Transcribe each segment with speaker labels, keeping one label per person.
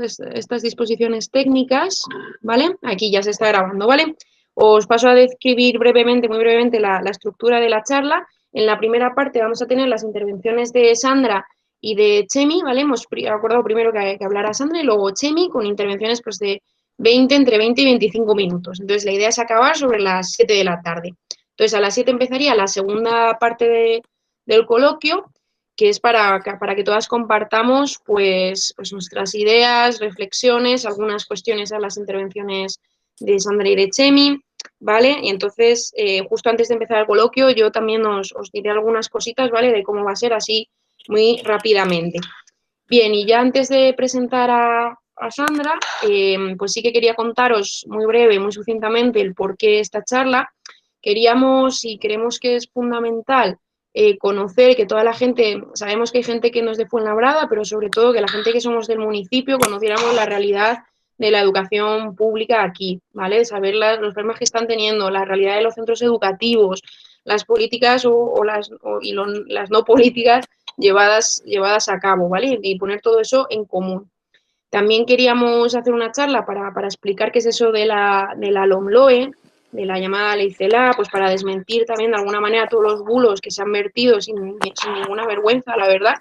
Speaker 1: estas disposiciones técnicas, ¿vale? Aquí ya se está grabando, ¿vale? Os paso a describir brevemente, muy brevemente, la estructura de la charla. En la primera parte vamos a tener las intervenciones de Sandra y de Chemi, ¿vale? Hemos acordado primero que hablara Sandra y luego Chemi con intervenciones pues, de entre 20 y 25 minutos. Entonces, la idea es acabar sobre las 7 de la tarde. Entonces, a las 7 empezaría la segunda parte del coloquio, que es para que todas compartamos pues nuestras ideas, reflexiones, algunas cuestiones a las intervenciones de Sandra y de Chemi, ¿vale? Y entonces, justo antes de empezar el coloquio, yo también os diré algunas cositas, ¿vale? De cómo va a ser así muy rápidamente. Bien, y ya antes de presentar a Sandra, pues sí que quería contaros muy breve, muy sucintamente el porqué de esta charla. Queríamos y creemos que es fundamental conocer que toda la gente, sabemos que hay gente que no es de Fuenlabrada, pero sobre todo que la gente que somos del municipio conociéramos la realidad de la educación pública aquí, ¿vale? Saber los problemas que están teniendo, la realidad de los centros educativos, las políticas las no políticas llevadas a cabo, ¿vale? Y poner todo eso en común. También queríamos hacer una charla para explicar qué es eso de la LOMLOE, de la llamada ley CELA, pues para desmentir también de alguna manera todos los bulos que se han vertido sin ninguna vergüenza, la verdad.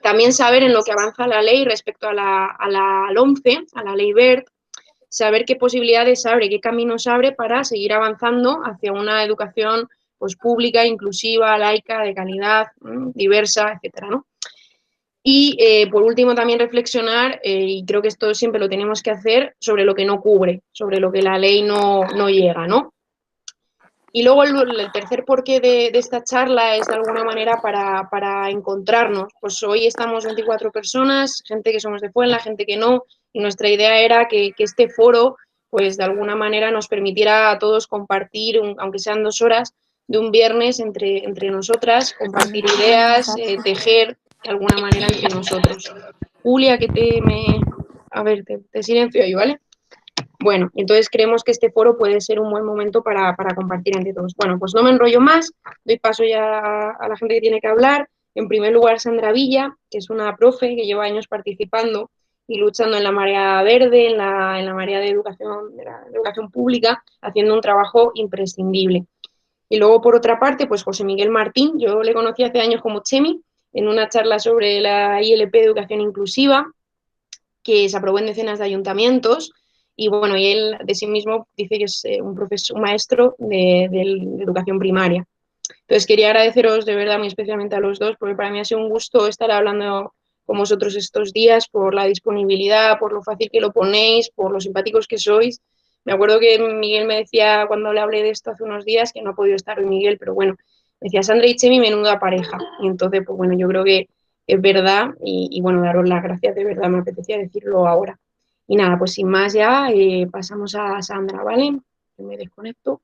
Speaker 1: También saber en lo que avanza la ley respecto a la LOMCE, a la ley Wert, saber qué posibilidades abre, qué caminos abre para seguir avanzando hacia una educación pues, pública, inclusiva, laica, de calidad, diversa, etcétera, ¿no? Y por último también reflexionar, y creo que esto siempre lo tenemos que hacer, sobre lo que no cubre, sobre lo que la ley no llega, ¿no? Y luego el tercer porqué de esta charla es de alguna manera para encontrarnos. Pues hoy estamos 24 personas, gente que somos de Puebla, gente que no, y nuestra idea era que este foro, pues de alguna manera nos permitiera a todos compartir, aunque sean 2 horas, de un viernes entre nosotras, compartir ideas, tejer de alguna manera entre nosotros. Julia, a ver, te silencio ahí, ¿vale? Bueno, entonces creemos que este foro puede ser un buen momento para compartir entre todos. Bueno, pues no me enrollo más, doy paso ya a la gente que tiene que hablar. En primer lugar, Sandra Villa, que es una profe que lleva años participando y luchando en la marea verde, en la marea de educación pública, haciendo un trabajo imprescindible. Y luego, por otra parte, pues José Miguel Martín, yo le conocí hace años como Chemi, en una charla sobre la ILP de Educación Inclusiva, que se aprobó en decenas de ayuntamientos, y bueno, y él de sí mismo dice que es un maestro de educación primaria. Entonces quería agradeceros de verdad muy especialmente a los dos, porque para mí ha sido un gusto estar hablando con vosotros estos días, por la disponibilidad, por lo fácil que lo ponéis, por lo simpáticos que sois. Me acuerdo que Miguel me decía cuando le hablé de esto hace unos días, que no ha podido estar hoy Miguel, pero bueno, me decía Sandra y Chemi, menuda pareja. Y entonces, pues bueno, yo creo que es verdad y bueno, daros las gracias, de verdad, me apetecía decirlo ahora. Y nada, pues sin más ya, pasamos a Sandra, ¿vale? Yo me desconecto.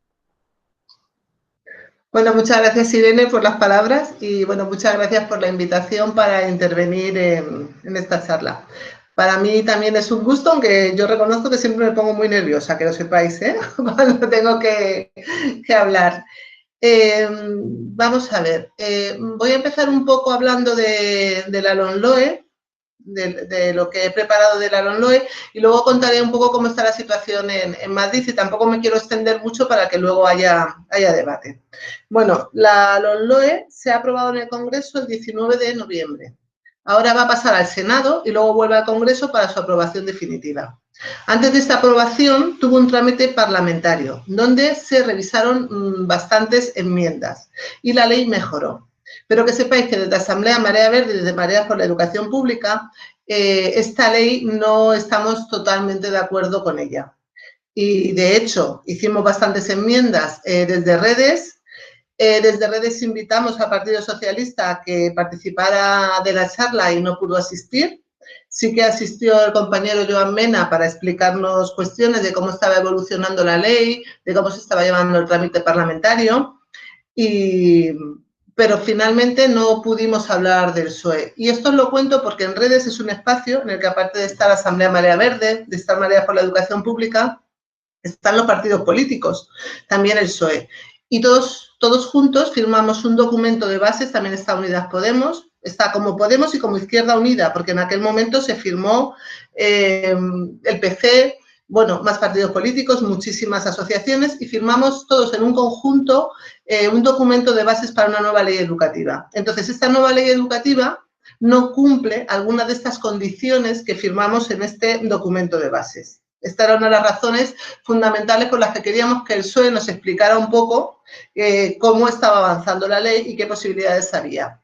Speaker 2: Bueno, muchas gracias, Irene, por las palabras y, bueno, muchas gracias por la invitación para intervenir en esta charla. Para mí también es un gusto, aunque yo reconozco que siempre me pongo muy nerviosa, que lo sepáis, ¿eh? Cuando tengo que hablar. Vamos a ver, voy a empezar un poco hablando de la LOMLOE, de lo que he preparado de la LOMLOE, y luego contaré un poco cómo está la situación en Madrid, y tampoco me quiero extender mucho para que luego haya debate. Bueno, la LOMLOE se ha aprobado en el Congreso el 19 de noviembre. Ahora va a pasar al Senado y luego vuelve al Congreso para su aprobación definitiva. Antes de esta aprobación tuvo un trámite parlamentario, donde se revisaron bastantes enmiendas y la ley mejoró. Pero que sepáis que desde Asamblea Marea Verde y desde Mareas por la Educación Pública, esta ley no estamos totalmente de acuerdo con ella. Y, de hecho, hicimos bastantes enmiendas desde redes. Desde redes invitamos al Partido Socialista a que participara de la charla y no pudo asistir. Sí que asistió el compañero Joan Mena para explicarnos cuestiones de cómo estaba evolucionando la ley, de cómo se estaba llevando el trámite parlamentario, pero finalmente no pudimos hablar del PSOE. Y esto os lo cuento porque en redes es un espacio en el que, aparte de estar la Asamblea Marea Verde, de estar Mareas por la Educación Pública, están los partidos políticos, también el PSOE. Y todos juntos firmamos un documento de bases, también está Unidas Podemos, está como Podemos y como Izquierda Unida, porque en aquel momento se firmó el PC, bueno, más partidos políticos, muchísimas asociaciones y firmamos todos en un conjunto un documento de bases para una nueva ley educativa. Entonces, esta nueva ley educativa no cumple algunas de estas condiciones que firmamos en este documento de bases. Esta era una de las razones fundamentales por las que queríamos que el PSOE nos explicara un poco cómo estaba avanzando la ley y qué posibilidades había.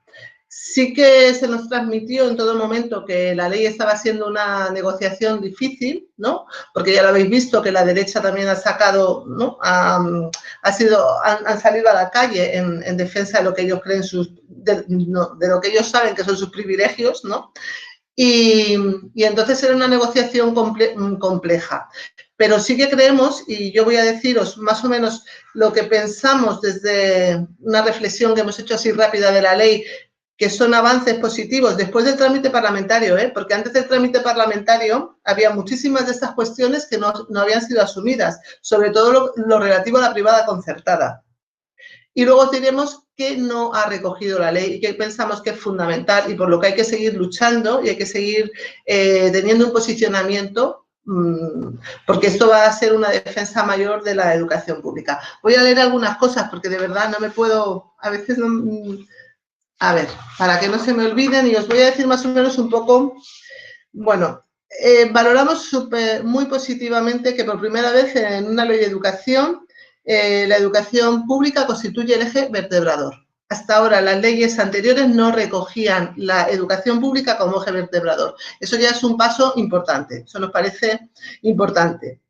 Speaker 2: Sí que se nos transmitió en todo momento que la ley estaba siendo una negociación difícil, ¿no? Porque ya lo habéis visto que la derecha también ha sacado, ¿no? Han salido a la calle en defensa de lo que ellos creen de lo que ellos saben que son sus privilegios, ¿no? Y entonces era una negociación compleja. Pero sí que creemos, y yo voy a deciros más o menos lo que pensamos desde una reflexión que hemos hecho así rápida de la ley, que son avances positivos después del trámite parlamentario, porque antes del trámite parlamentario había muchísimas de estas cuestiones que no habían sido asumidas, sobre todo lo relativo a la privada concertada. Y luego os diremos qué no ha recogido la ley y qué pensamos que es fundamental y por lo que hay que seguir luchando y hay que seguir teniendo un posicionamiento, porque esto va a ser una defensa mayor de la educación pública. Voy a leer algunas cosas porque de verdad no me puedo, a veces no... A ver, para que no se me olviden y os voy a decir más o menos un poco, bueno, valoramos muy positivamente que por primera vez en una ley de educación, la educación pública constituye el eje vertebrador. Hasta ahora las leyes anteriores no recogían la educación pública como eje vertebrador. Eso ya es un paso importante, eso nos parece importante.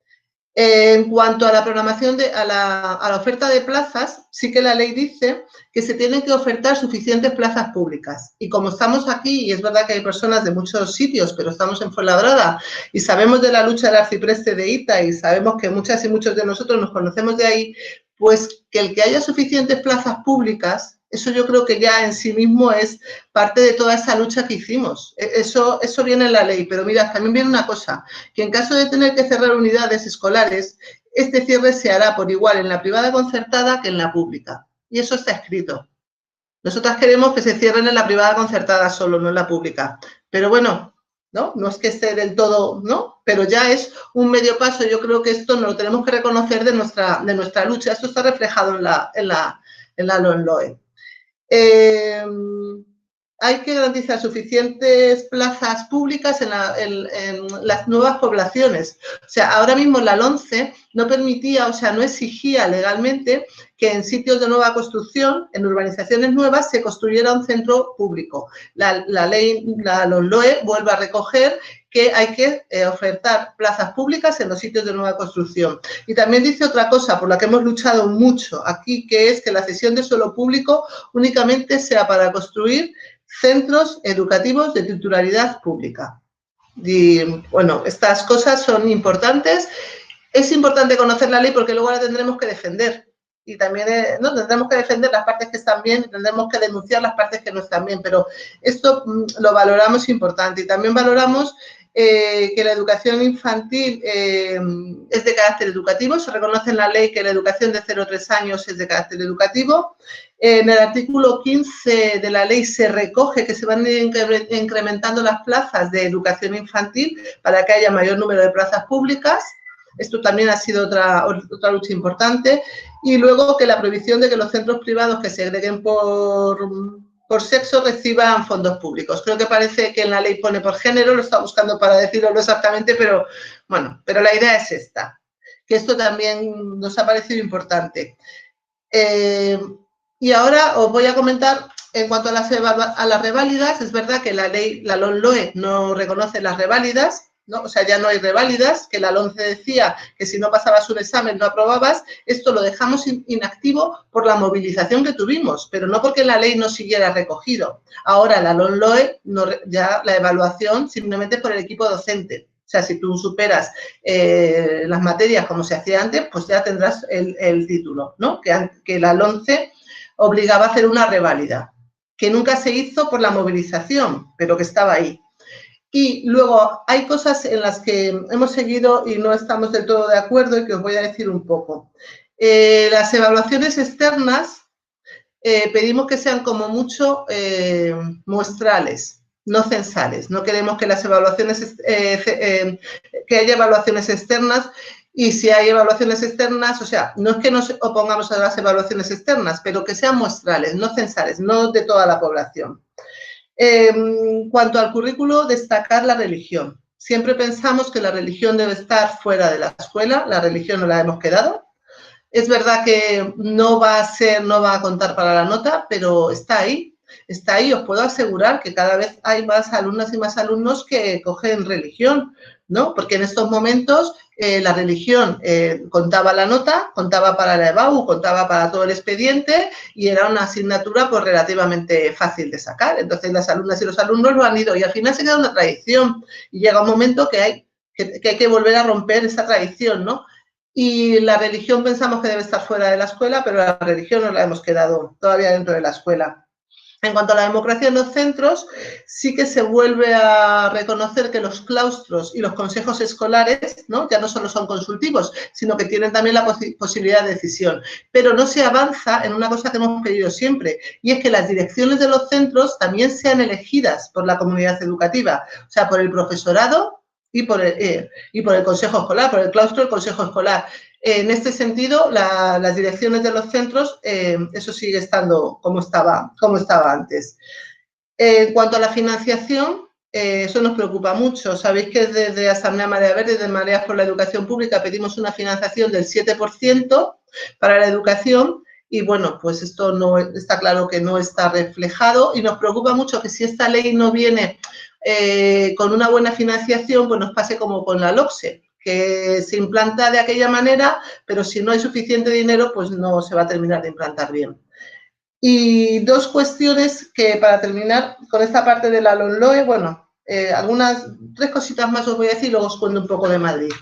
Speaker 2: En cuanto a la programación, a la oferta de plazas, sí que la ley dice que se tienen que ofertar suficientes plazas públicas. Y como estamos aquí, y es verdad que hay personas de muchos sitios, pero estamos en Fuenlabrada y sabemos de la lucha del arcipreste de ITA y sabemos que muchas y muchos de nosotros nos conocemos de ahí, pues que el que haya suficientes plazas públicas, eso yo creo que ya en sí mismo es parte de toda esa lucha que hicimos. Eso viene en la ley, pero mira, también viene una cosa, que en caso de tener que cerrar unidades escolares, este cierre se hará por igual en la privada concertada que en la pública. Y eso está escrito. Nosotras queremos que se cierren en la privada concertada solo, no en la pública. Pero bueno, no es que esté del todo, ¿no? Pero ya es un medio paso. Yo creo que esto no lo tenemos que reconocer de nuestra lucha. Esto está reflejado en la LOMLOE. Hay que garantizar suficientes plazas públicas en las nuevas poblaciones. O sea, ahora mismo la LOMCE no permitía, o sea, no exigía legalmente que en sitios de nueva construcción, en urbanizaciones nuevas, se construyera un centro público. La ley, la LOMLOE, vuelve a recoger que hay que ofertar plazas públicas en los sitios de nueva construcción. Y también dice otra cosa por la que hemos luchado mucho aquí, que es que la cesión de suelo público únicamente sea para construir centros educativos de titularidad pública. Y, bueno, estas cosas son importantes. Es importante conocer la ley porque luego la tendremos que defender. Y también ¿no? Tendremos que defender las partes que están bien y tendremos que denunciar las partes que no están bien. Pero esto lo valoramos importante. Y también valoramos que la educación infantil es de carácter educativo. Se reconoce en la ley que la educación de 0 a 3 años es de carácter educativo. En el artículo 15 de la ley se recoge que se van a ir incrementando las plazas de educación infantil para que haya mayor número de plazas públicas. Esto también ha sido otra lucha importante. Y luego que la prohibición de que los centros privados que segreguen por sexo reciban fondos públicos. Creo que parece que en la ley pone por género, lo está buscando para decirlo exactamente, pero bueno, pero la idea es esta, que esto también nos ha parecido importante. Y ahora os voy a comentar en cuanto a las reválidas. Es verdad que la ley, la LOMLOE, no reconoce las reválidas, ¿no? O sea, ya no hay reválidas, que la LOMCE decía que si no pasabas un examen no aprobabas. Esto lo dejamos inactivo por la movilización que tuvimos, pero no porque la ley no siguiera recogido. Ahora la LOMLOE, ya la evaluación simplemente por el equipo docente. O sea, si tú superas las materias como se hacía antes, pues ya tendrás el título, ¿no? Que la LOMCE obligaba a hacer una reválida, que nunca se hizo por la movilización, pero que estaba ahí. Y luego hay cosas en las que hemos seguido y no estamos del todo de acuerdo y que os voy a decir un poco. Las evaluaciones externas pedimos que sean como mucho muestrales. no censales. No queremos que las evaluaciones, que haya evaluaciones externas, y si hay evaluaciones externas, o sea, no es que nos opongamos a las evaluaciones externas, pero que sean muestrales, no censales, no de toda la población. En cuanto al currículo, destacar la religión. Siempre pensamos que la religión debe estar fuera de la escuela, la religión no la hemos quedado. Es verdad que no va a contar para la nota, pero está ahí. Está ahí, os puedo asegurar que cada vez hay más alumnas y más alumnos que cogen religión, ¿no? Porque en estos momentos la religión contaba la nota, contaba para la EBAU, contaba para todo el expediente y era una asignatura pues relativamente fácil de sacar. Entonces las alumnas y los alumnos lo han ido y al final se queda una tradición y llega un momento que hay que volver a romper esa tradición, ¿no? Y la religión pensamos que debe estar fuera de la escuela, pero la religión no la hemos quedado todavía dentro de la escuela. En cuanto a la democracia en los centros, sí que se vuelve a reconocer que los claustros y los consejos escolares, ¿no?, ya no solo son consultivos, sino que tienen también la posibilidad de decisión. Pero no se avanza en una cosa que hemos pedido siempre, y es que las direcciones de los centros también sean elegidas por la comunidad educativa, o sea, por el profesorado y por el consejo escolar, por el claustro del consejo escolar. En este sentido, las direcciones de los centros, eso sigue estando como estaba antes. En cuanto a la financiación, eso nos preocupa mucho. Sabéis que desde Asamblea Marea Verde y de Mareas por la Educación Pública pedimos una financiación del 7% para la educación y, bueno, pues esto no está claro que no está reflejado y nos preocupa mucho que si esta ley no viene con una buena financiación, pues nos pase como con la LOCSE, que se implanta de aquella manera, pero si no hay suficiente dinero, pues no se va a terminar de implantar bien. Y dos cuestiones que, para terminar con esta parte de la LOMLOE, bueno, tres cositas más os voy a decir y luego os cuento un poco de Madrid.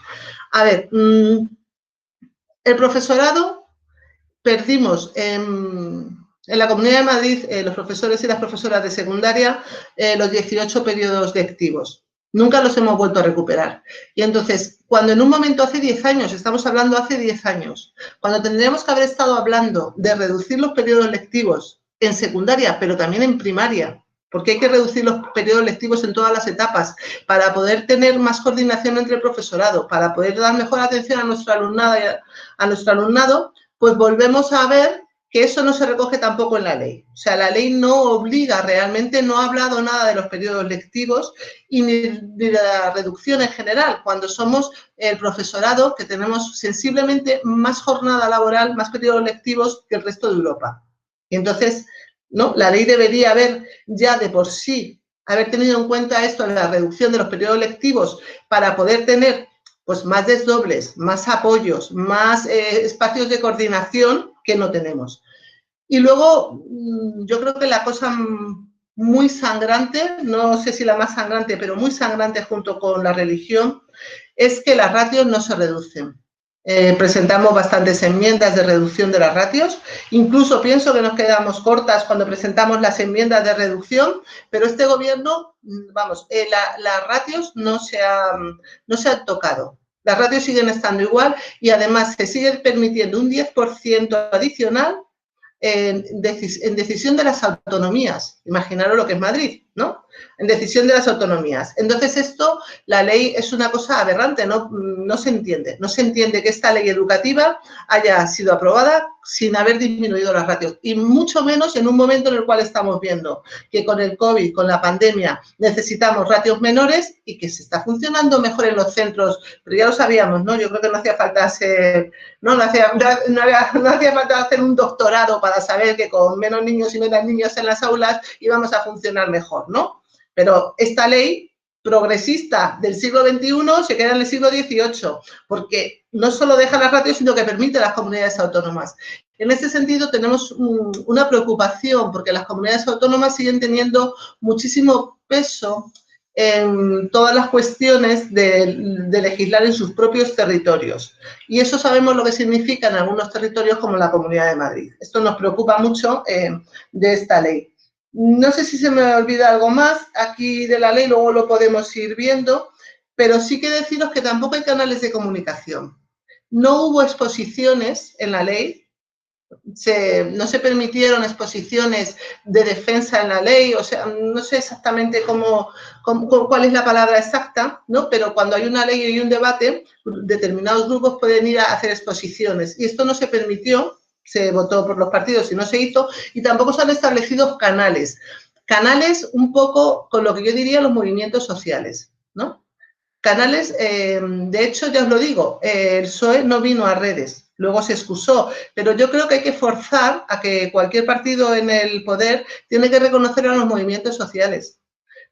Speaker 2: A ver, el profesorado, perdimos en la Comunidad de Madrid, los profesores y las profesoras de secundaria, los 18 periodos lectivos. Nunca los hemos vuelto a recuperar. Y entonces, cuando en un momento hace 10 años, estamos hablando hace 10 años, cuando tendríamos que haber estado hablando de reducir los periodos lectivos en secundaria, pero también en primaria, porque hay que reducir los periodos lectivos en todas las etapas para poder tener más coordinación entre el profesorado, para poder dar mejor atención a nuestro alumnado, pues volvemos a ver que eso no se recoge tampoco en la ley. O sea, la ley no obliga, realmente no ha hablado nada de los periodos lectivos y ni de la reducción en general, cuando somos el profesorado que tenemos sensiblemente más jornada laboral, más periodos lectivos que el resto de Europa. Y entonces, ¿no?, la ley debería haber ya de por sí, haber tenido en cuenta esto en la reducción de los periodos lectivos para poder tener pues más desdobles, más apoyos, más espacios de coordinación que no tenemos. Y luego, yo creo que la cosa muy sangrante, no sé si la más sangrante, pero muy sangrante junto con la religión, es que las ratios no se reducen. Presentamos bastantes enmiendas de reducción de las ratios, incluso pienso que nos quedamos cortas cuando presentamos las enmiendas de reducción, pero este gobierno, vamos, las ratios no se han tocado. Las ratios siguen estando igual y además se sigue permitiendo un 10% adicional en decisión de las autonomías. Imaginaros lo que es Madrid, ¿no? En decisión de las autonomías. Entonces esto, la ley es una cosa aberrante, no se entiende. No se entiende que esta ley educativa haya sido aprobada sin haber disminuido las ratios. Y mucho menos en un momento en el cual estamos viendo que con el COVID, con la pandemia, necesitamos ratios menores y que se está funcionando mejor en los centros. Pero ya lo sabíamos, ¿no? Yo creo que no hacía falta ser... No hacía falta hacer un doctorado para saber que con menos niños y menos niños en las aulas íbamos a funcionar mejor, ¿no? Pero esta ley progresista del siglo XXI se queda en el siglo XVIII, porque no solo deja las ratios, sino que permite a las comunidades autónomas. En ese sentido, tenemos una preocupación, porque las comunidades autónomas siguen teniendo muchísimo peso en todas las cuestiones de legislar en sus propios territorios. Y eso sabemos lo que significa en algunos territorios como la Comunidad de Madrid. Esto nos preocupa mucho de esta ley. No sé si se me olvida algo más aquí de la ley, luego lo podemos ir viendo, pero sí que deciros que tampoco hay canales de comunicación. No hubo exposiciones en la ley no se permitieron exposiciones de defensa en la ley, o sea, no sé exactamente cuál es la palabra exacta, ¿no? Pero cuando hay una ley y hay un debate, determinados grupos pueden ir a hacer exposiciones. Y esto no se permitió, se votó por los partidos y no se hizo, y tampoco se han establecido canales. Canales un poco con lo que yo diría los movimientos sociales, ¿no? Canales, de hecho, ya os lo digo, el PSOE no vino a redes, luego se excusó, pero yo creo que hay que forzar a que cualquier partido en el poder tiene que reconocer a los movimientos sociales,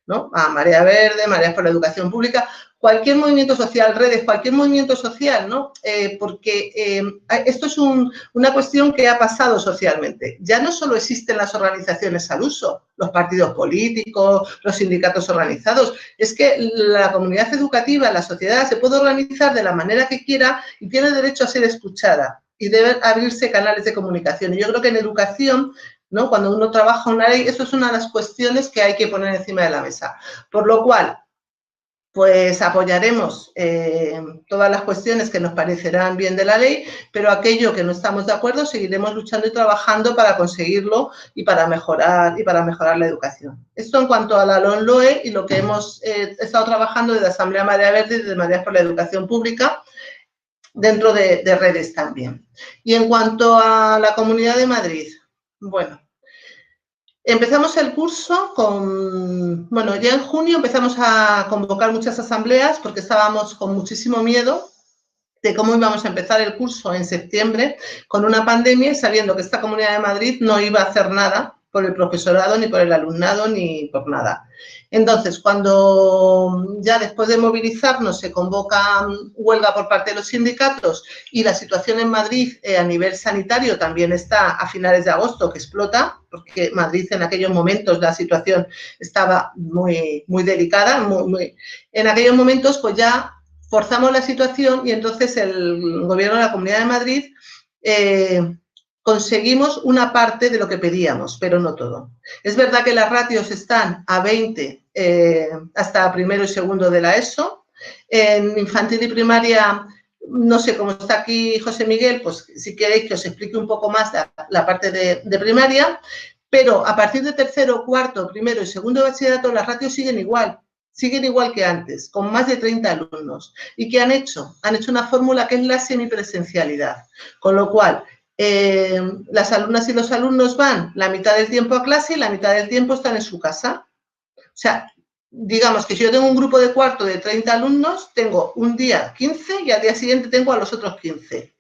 Speaker 2: ¿no? A Marea Verde, Mareas por la Educación Pública, cualquier movimiento social, redes, cualquier movimiento social, ¿no? Porque esto es una cuestión que ha pasado socialmente. Ya no solo existen las organizaciones al uso, los partidos políticos, los sindicatos organizados, es que la comunidad educativa, la sociedad, se puede organizar de la manera que quiera y tiene derecho a ser escuchada y deben abrirse canales de comunicación. Y yo creo que en educación, ¿no? Cuando uno trabaja una ley, eso es una de las cuestiones que hay que poner encima de la mesa. Por lo cual, pues apoyaremos todas las cuestiones que nos parecerán bien de la ley, pero aquello que no estamos de acuerdo seguiremos luchando y trabajando para conseguirlo y para mejorar la educación. Esto en cuanto a la LOMLOE y lo que hemos estado trabajando desde Asamblea Marea Verde y desde Mareas por la Educación Pública, dentro de redes también. Y en cuanto a la Comunidad de Madrid, bueno, empezamos el curso bueno, ya en junio empezamos a convocar muchas asambleas porque estábamos con muchísimo miedo de cómo íbamos a empezar el curso en septiembre con una pandemia y sabiendo que esta Comunidad de Madrid no iba a hacer nada por el profesorado, ni por el alumnado, ni por nada. Entonces, cuando ya después de movilizarnos se convoca huelga por parte de los sindicatos y la situación en Madrid a nivel sanitario también está a finales de agosto, que explota, porque Madrid en aquellos momentos la situación estaba muy, muy delicada, en aquellos momentos pues ya forzamos la situación y entonces el gobierno de la Comunidad de Madrid conseguimos una parte de lo que pedíamos, pero no todo. Es verdad que las ratios están a 20 hasta primero y segundo de la ESO. En infantil y primaria, no sé cómo está aquí José Miguel, pues si queréis que os explique un poco más la parte de primaria, pero a partir de tercero, cuarto, primero y segundo de bachillerato las ratios siguen igual que antes, con más de 30 alumnos. ¿Y qué han hecho? Han hecho una fórmula que es la semipresencialidad, con lo cual las alumnas y los alumnos van la mitad del tiempo a clase y la mitad del tiempo están en su casa. O sea, digamos que si yo tengo un grupo de cuarto de 30 alumnos, tengo un día 15 y al día siguiente tengo a los otros 15.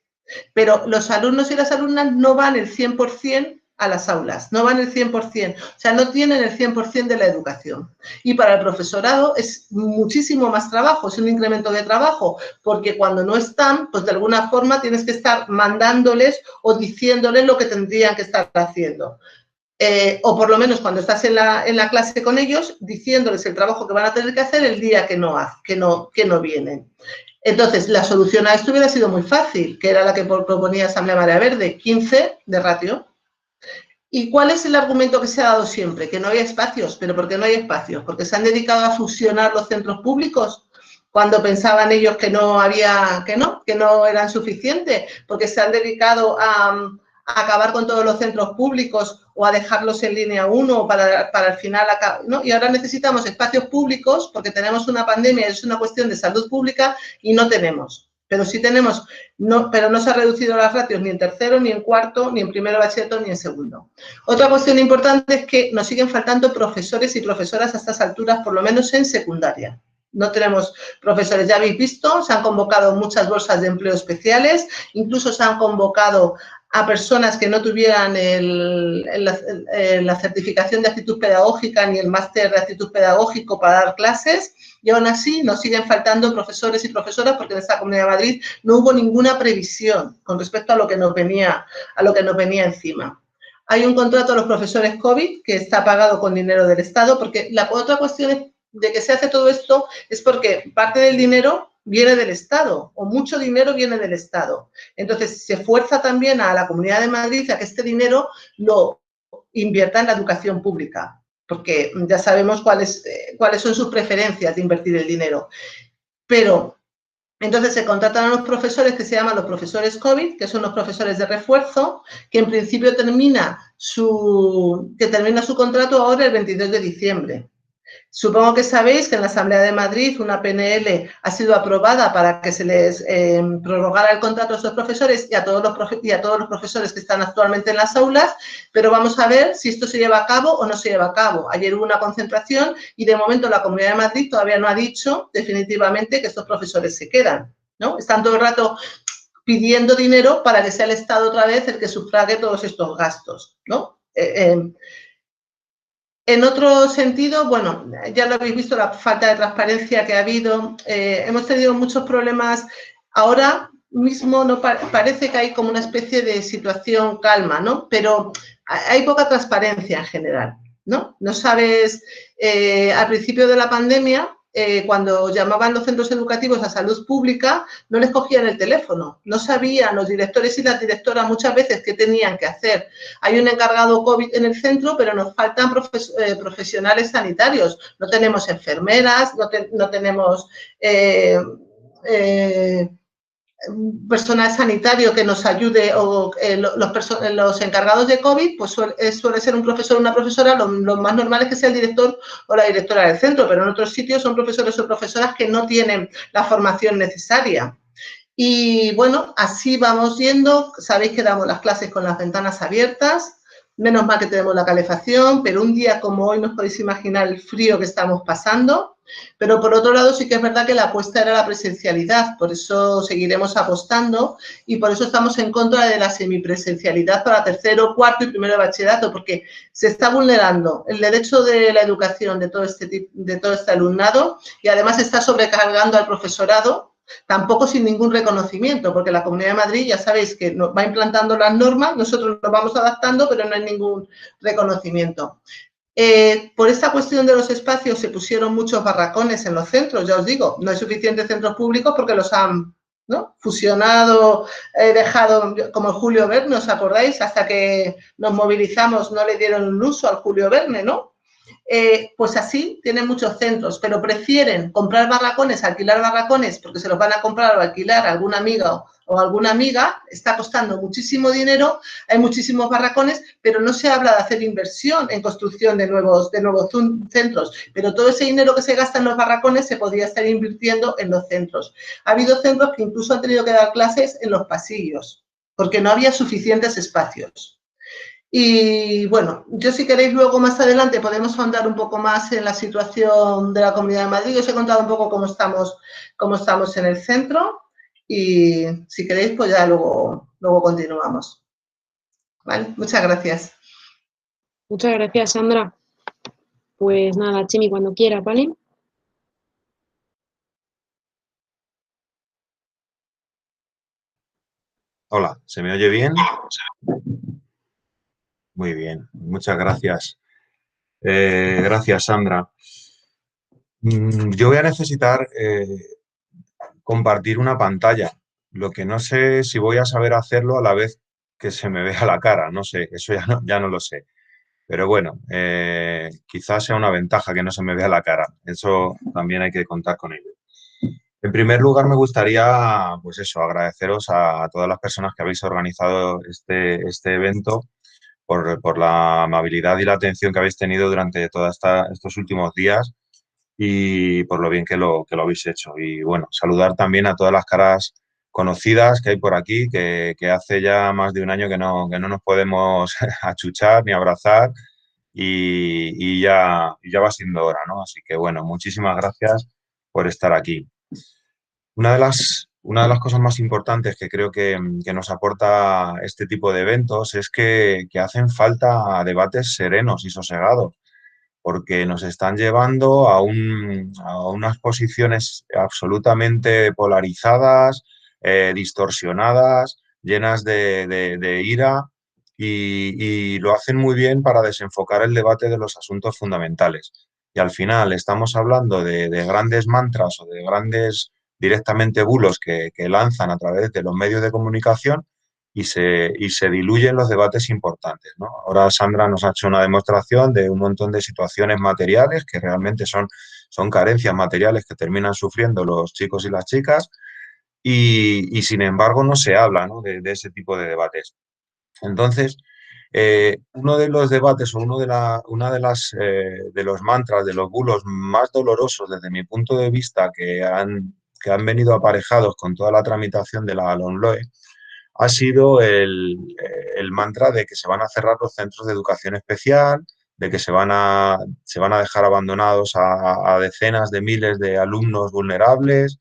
Speaker 2: Pero los alumnos y las alumnas no van el 100% a las aulas, no van el 100%, o sea, no tienen el 100% de la educación. Y para el profesorado es muchísimo más trabajo, es un incremento de trabajo, porque cuando no están, pues de alguna forma tienes que estar mandándoles o diciéndoles lo que tendrían que estar haciendo. O por lo menos cuando estás en la clase con ellos, diciéndoles el trabajo que van a tener que hacer el día que no vienen. Entonces, la solución a esto hubiera sido muy fácil, que era la que proponía Asamblea Marea Verde, 15 de ratio. ¿Y cuál es el argumento que se ha dado siempre? Que no había espacios. ¿Pero por qué no hay espacios? Porque se han dedicado a fusionar los centros públicos cuando pensaban ellos que no eran suficientes, porque se han dedicado a acabar con todos los centros públicos o a dejarlos en línea 1 para al final ¿no? Y ahora necesitamos espacios públicos porque tenemos una pandemia, es una cuestión de salud pública y no tenemos. Pero sí tenemos, pero no se ha reducido las ratios ni en tercero, ni en cuarto, ni en primero bachillerato, ni en segundo. Otra cuestión importante es que nos siguen faltando profesores y profesoras a estas alturas, por lo menos en secundaria. No tenemos profesores, ya habéis visto, se han convocado muchas bolsas de empleo especiales, incluso se han convocado a personas que no tuvieran la certificación de actitud pedagógica ni el máster de actitud pedagógico para dar clases, y aún así nos siguen faltando profesores y profesoras porque en esta Comunidad de Madrid no hubo ninguna previsión con respecto a lo que nos venía encima. Hay un contrato a los profesores COVID que está pagado con dinero del Estado, porque la otra cuestión de que se hace todo esto es porque parte del dinero viene del Estado, o mucho dinero viene del Estado. Entonces, se fuerza también a la Comunidad de Madrid a que este dinero lo invierta en la educación pública, porque ya sabemos cuáles son sus preferencias de invertir el dinero. Pero Entonces se contratan a los profesores que se llaman los profesores COVID, que son los profesores de refuerzo, que en principio termina su contrato ahora el 22 de diciembre. Supongo que sabéis que en la Asamblea de Madrid una PNL ha sido aprobada para que se les prorrogara el contrato a estos profesores y a todos los profesores que están actualmente en las aulas, pero vamos a ver si esto se lleva a cabo o no se lleva a cabo. Ayer hubo una concentración y de momento la Comunidad de Madrid todavía no ha dicho definitivamente que estos profesores se quedan, ¿no? Están todo el rato pidiendo dinero para que sea el Estado otra vez el que sufrague todos estos gastos, ¿no? En otro sentido, bueno, ya lo habéis visto, la falta de transparencia que ha habido. Hemos tenido muchos problemas. Ahora mismo no parece que hay como una especie de situación calma, ¿no? Pero hay poca transparencia en general, ¿no? No sabes, al principio de la pandemia, cuando llamaban los centros educativos a salud pública, no les cogían el teléfono. No sabían los directores y las directoras muchas veces qué tenían que hacer. Hay un encargado COVID en el centro, pero nos faltan profesionales sanitarios. No tenemos enfermeras, no tenemos personal sanitario que nos ayude o los encargados de COVID, pues suele ser un profesor o una profesora, lo más normal es que sea el director o la directora del centro, pero en otros sitios son profesores o profesoras que no tienen la formación necesaria. Y bueno, así vamos yendo. Sabéis que damos las clases con las ventanas abiertas, menos mal que tenemos la calefacción, pero un día como hoy no os podéis imaginar el frío que estamos pasando. Pero por otro lado sí que es verdad que la apuesta era la presencialidad, por eso seguiremos apostando y por eso estamos en contra de la semipresencialidad para tercero, cuarto y primero de bachillerato, porque se está vulnerando el derecho de la educación de todo este alumnado y además se está sobrecargando al profesorado, tampoco sin ningún reconocimiento, porque la Comunidad de Madrid ya sabéis que va implantando las normas, nosotros nos vamos adaptando, pero no hay ningún reconocimiento. Por esta cuestión de los espacios se pusieron muchos barracones en los centros, ya os digo, no hay suficientes centros públicos porque los han, ¿no?, fusionado, dejado, como el Julio Verne, ¿os acordáis? Hasta que nos movilizamos no le dieron un uso al Julio Verne, ¿no? Pues así tienen muchos centros, pero prefieren comprar barracones, alquilar barracones, porque se los van a comprar o alquilar a alguna amiga o alguna amiga, está costando muchísimo dinero, hay muchísimos barracones, pero no se habla de hacer inversión en construcción de nuevos centros, pero todo ese dinero que se gasta en los barracones se podría estar invirtiendo en los centros. Ha habido centros que incluso han tenido que dar clases en los pasillos, porque no había suficientes espacios. Y bueno, yo si queréis luego más adelante podemos ahondar un poco más en la situación de la Comunidad de Madrid. Os he contado un poco cómo estamos en el centro y si queréis pues ya luego continuamos. ¿Vale? Muchas gracias.
Speaker 1: Muchas gracias, Sandra. Pues nada, Chimi, cuando quieras, ¿vale?
Speaker 3: Hola, ¿se me oye bien? Muy bien, muchas gracias. Gracias, Sandra. Yo voy a necesitar compartir una pantalla. Lo que no sé si voy a saber hacerlo a la vez que se me vea la cara. No sé, eso ya no lo sé. Pero bueno, quizás sea una ventaja que no se me vea la cara. Eso también hay que contar con ello. En primer lugar, me gustaría, pues eso, agradeceros a todas las personas que habéis organizado este evento por la amabilidad y la atención que habéis tenido durante todos estos últimos días y por lo bien que lo habéis hecho. Y bueno, saludar también a todas las caras conocidas que hay por aquí, que hace ya más de un año que no nos podemos achuchar ni abrazar y ya va siendo hora, ¿no? Así que bueno, muchísimas gracias por estar aquí. Una de las cosas más importantes que creo que nos aporta este tipo de eventos es que hacen falta debates serenos y sosegados, porque nos están llevando a unas posiciones absolutamente polarizadas, distorsionadas, llenas de ira y lo hacen muy bien para desenfocar el debate de los asuntos fundamentales. Y al final estamos hablando de grandes mantras o de grandes directamente bulos que lanzan a través de los medios de comunicación y se diluyen los debates importantes, ¿no? Ahora Sandra nos ha hecho una demostración de un montón de situaciones materiales que realmente son carencias materiales que terminan sufriendo los chicos y las chicas, y sin embargo no se habla, ¿no?, de ese tipo de debates. Entonces, uno de los debates o una de los mantras, de los bulos más dolorosos desde mi punto de vista que han venido aparejados con toda la tramitación de la LOMLOE ha sido el mantra de que se van a cerrar los centros de educación especial, de que se van a dejar abandonados a decenas de miles de alumnos vulnerables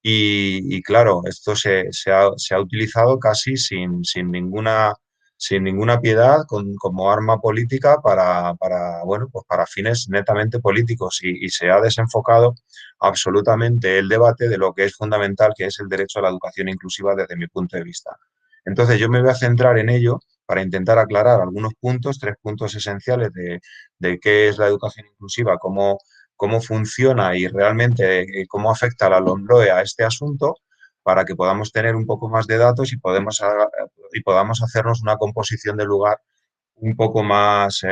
Speaker 3: y claro, esto se ha utilizado casi sin ninguna piedad como arma política bueno, pues para fines netamente políticos y se ha desenfocado absolutamente el debate de lo que es fundamental, que es el derecho a la educación inclusiva desde mi punto de vista. Entonces yo me voy a centrar en ello para intentar aclarar algunos puntos, 3 puntos esenciales de qué es la educación inclusiva, cómo funciona y realmente cómo afecta la LOMLOE a este asunto, para que podamos tener un poco más de datos y podamos hacernos una composición del lugar un poco más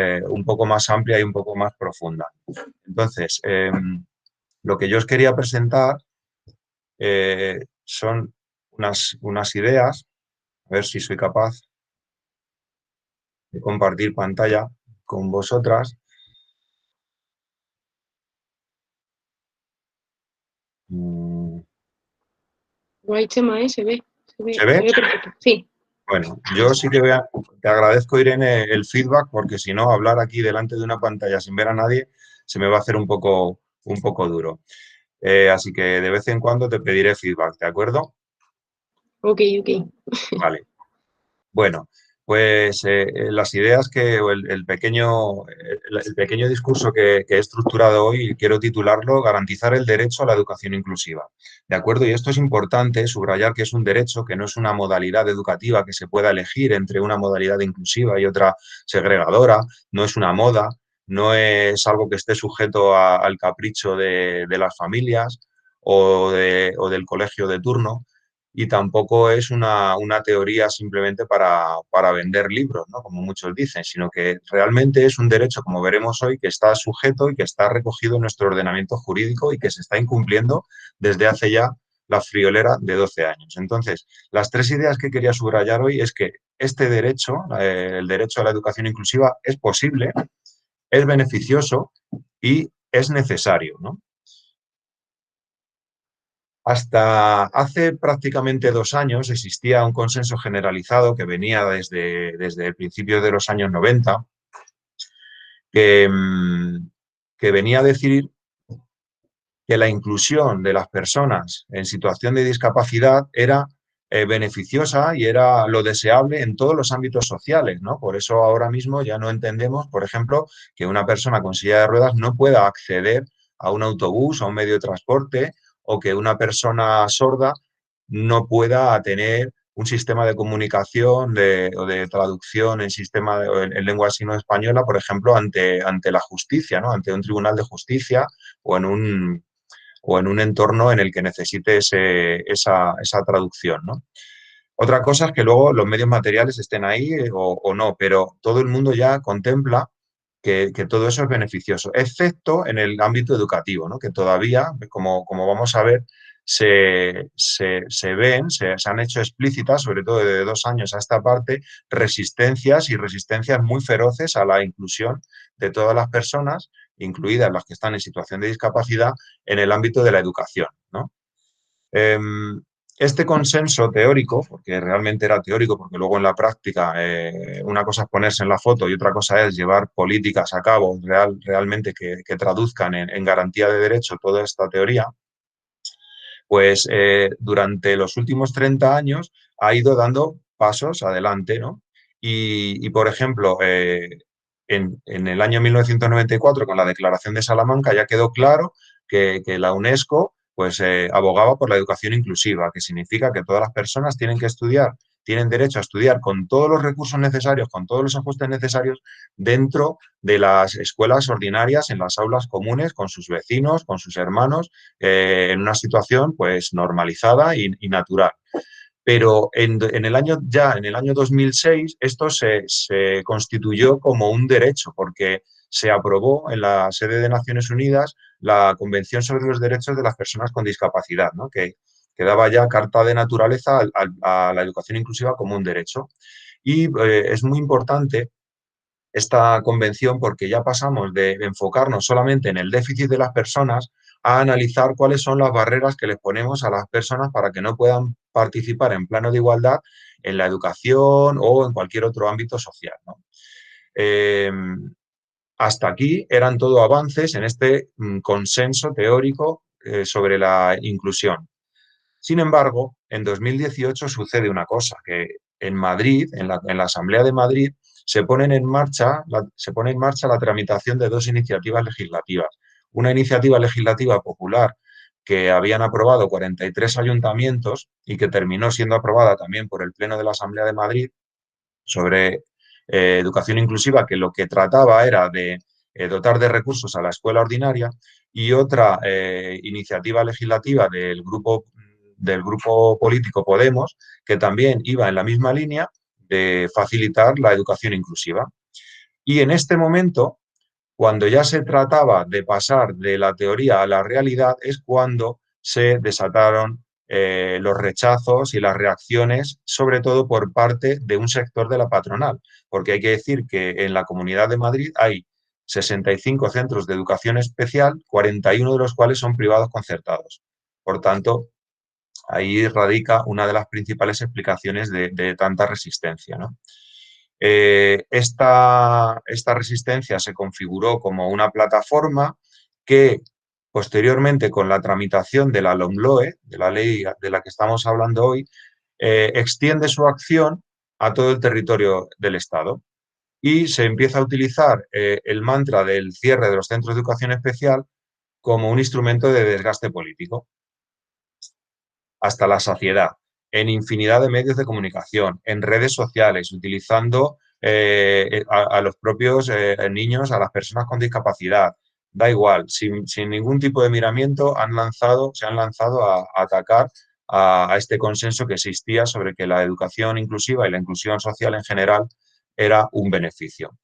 Speaker 3: amplia y un poco más profunda. Entonces, lo que yo os quería presentar son unas ideas, a ver si soy capaz de compartir pantalla con vosotras.
Speaker 1: Guay, Chema,
Speaker 3: ¿Se ve?
Speaker 1: se ve perfecto. Sí.
Speaker 3: Bueno, yo sí que te agradezco, Irene, el feedback, porque si no, hablar aquí delante de una pantalla sin ver a nadie se me va a hacer un poco duro. Así que de vez en cuando te pediré feedback, ¿de acuerdo?
Speaker 1: Ok.
Speaker 3: Vale. Bueno, pues las ideas o el pequeño discurso que he estructurado hoy, quiero titularlo Garantizar el derecho a la educación inclusiva. ¿De acuerdo? Y esto es importante, subrayar que es un derecho, que no es una modalidad educativa que se pueda elegir entre una modalidad inclusiva y otra segregadora, no es una moda, no es algo que esté sujeto al capricho de las familias o del colegio de turno, y tampoco es una teoría simplemente para vender libros, ¿no?, como muchos dicen, sino que realmente es un derecho, como veremos hoy, que está sujeto y que está recogido en nuestro ordenamiento jurídico y que se está incumpliendo desde hace ya la friolera de 12 años. Entonces, las 3 ideas que quería subrayar hoy es que este derecho, el derecho a la educación inclusiva, es posible, es beneficioso y es necesario, ¿no? Hasta hace prácticamente 2 años existía un consenso generalizado que venía desde el principio de los años 90, que, que venía a decir que la inclusión de las personas en situación de discapacidad era beneficiosa y era lo deseable en todos los ámbitos sociales, ¿no? Por eso ahora mismo ya no entendemos, por ejemplo, que una persona con silla de ruedas no pueda acceder a un autobús, a un medio de transporte, o que una persona sorda no pueda tener un sistema de comunicación o de traducción en lengua de signos española, por ejemplo, ante la justicia, ¿no?, ante un tribunal de justicia o en un entorno en el que necesite esa traducción, ¿no? Otra cosa es que luego los medios materiales estén ahí o no, pero todo el mundo ya contempla que todo eso es beneficioso, excepto en el ámbito educativo, ¿no?, que todavía, como vamos a ver, se han hecho explícitas, sobre todo de 2 años a esta parte, resistencias muy feroces a la inclusión de todas las personas, incluidas las que están en situación de discapacidad, en el ámbito de la educación, ¿no? Este consenso teórico, porque realmente era teórico, porque luego en la práctica una cosa es ponerse en la foto y otra cosa es llevar políticas a cabo realmente que traduzcan en garantía de derecho toda esta teoría, pues durante los últimos 30 años ha ido dando pasos adelante, ¿no? Por ejemplo, en el año 1994, con la Declaración de Salamanca, ya quedó claro que la UNESCO pues, abogaba por la educación inclusiva, que significa que todas las personas tienen que estudiar, tienen derecho a estudiar con todos los recursos necesarios, con todos los ajustes necesarios dentro de las escuelas ordinarias, en las aulas comunes, con sus vecinos, con sus hermanos, en una situación pues normalizada y natural. Pero en el año 2006 esto se constituyó como un derecho, porque se aprobó en la sede de Naciones Unidas la Convención sobre los Derechos de las Personas con Discapacidad, ¿no?, que que daba ya carta de naturaleza a la educación inclusiva como un derecho. Y es muy importante esta convención porque ya pasamos de enfocarnos solamente en el déficit de las personas a analizar cuáles son las barreras que les ponemos a las personas para que no puedan participar en plano de igualdad en la educación o en cualquier otro ámbito social, ¿no? Hasta aquí eran todo avances en este consenso teórico sobre la inclusión. Sin embargo, en 2018 sucede una cosa, que en Madrid, en la Asamblea de Madrid, se pone en marcha la tramitación de dos iniciativas legislativas. Una iniciativa legislativa popular que habían aprobado 43 ayuntamientos y que terminó siendo aprobada también por el Pleno de la Asamblea de Madrid sobre educación inclusiva, que lo que trataba era de dotar de recursos a la escuela ordinaria, y otra iniciativa legislativa del grupo político Podemos, que también iba en la misma línea de facilitar la educación inclusiva. Y en este momento, cuando ya se trataba de pasar de la teoría a la realidad, es cuando se desataron los rechazos y las reacciones, sobre todo por parte de un sector de la patronal, porque hay que decir que en la Comunidad de Madrid hay 65 centros de educación especial, 41 de los cuales son privados concertados. Por tanto, ahí radica una de las principales explicaciones de tanta resistencia, ¿no? Esta resistencia se configuró como una plataforma que posteriormente, con la tramitación de la LOMLOE, de la ley de la que estamos hablando hoy, extiende su acción a todo el territorio del Estado y se empieza a utilizar el mantra del cierre de los centros de educación especial como un instrumento de desgaste político hasta la saciedad, en infinidad de medios de comunicación, en redes sociales, utilizando a los propios niños, a las personas con discapacidad. Da igual, sin ningún tipo de miramiento se han lanzado a atacar a este consenso que existía sobre que la educación inclusiva y la inclusión social en general era un beneficio.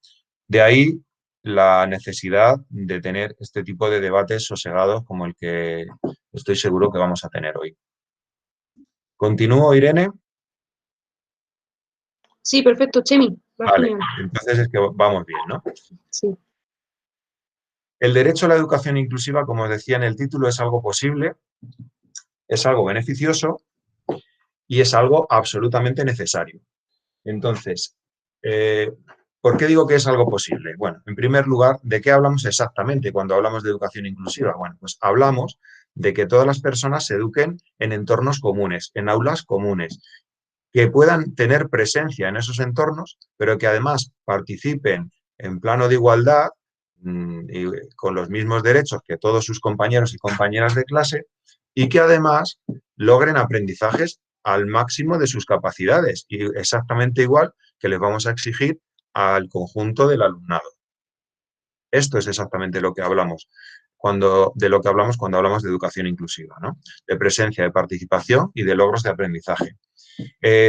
Speaker 3: De ahí la necesidad de tener este tipo de debates sosegados como el que estoy seguro que vamos a tener hoy. ¿Continúo, Irene?
Speaker 1: Sí, perfecto, Chemi. Va
Speaker 3: Vale,
Speaker 1: genial.
Speaker 3: entonces es que vamos bien, ¿no?
Speaker 1: Sí.
Speaker 3: El derecho a la educación inclusiva, como os decía en el título, es algo posible, es algo beneficioso y es algo absolutamente necesario. Entonces, ¿por qué digo que es algo posible? Bueno, en primer lugar, ¿de qué hablamos exactamente cuando hablamos de educación inclusiva? Bueno, pues hablamos de que todas las personas se eduquen en entornos comunes, en aulas comunes, que puedan tener presencia en esos entornos, pero que además participen en plano de igualdad y con los mismos derechos que todos sus compañeros y compañeras de clase, y que además logren aprendizajes al máximo de sus capacidades y exactamente igual que les vamos a exigir al conjunto del alumnado. Esto es exactamente lo que hablamos de lo que hablamos cuando hablamos de educación inclusiva, ¿no? De presencia, de participación y de logros de aprendizaje.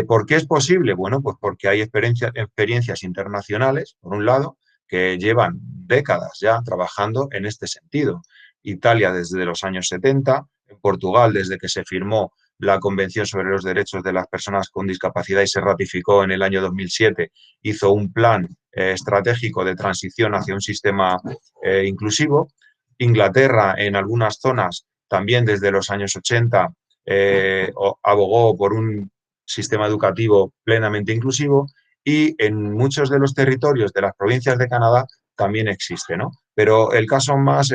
Speaker 3: ¿Por qué es posible? Bueno, pues porque hay experiencias internacionales, por un lado, que llevan décadas ya trabajando en este sentido. Italia desde los años 70, en Portugal desde que se firmó la Convención sobre los Derechos de las Personas con Discapacidad y se ratificó en el año 2007, hizo un plan estratégico de transición hacia un sistema inclusivo. Inglaterra, en algunas zonas, también desde los años 80, abogó por un sistema educativo plenamente inclusivo y en muchos de los territorios de las provincias de Canadá también existe, ¿no? Pero el caso más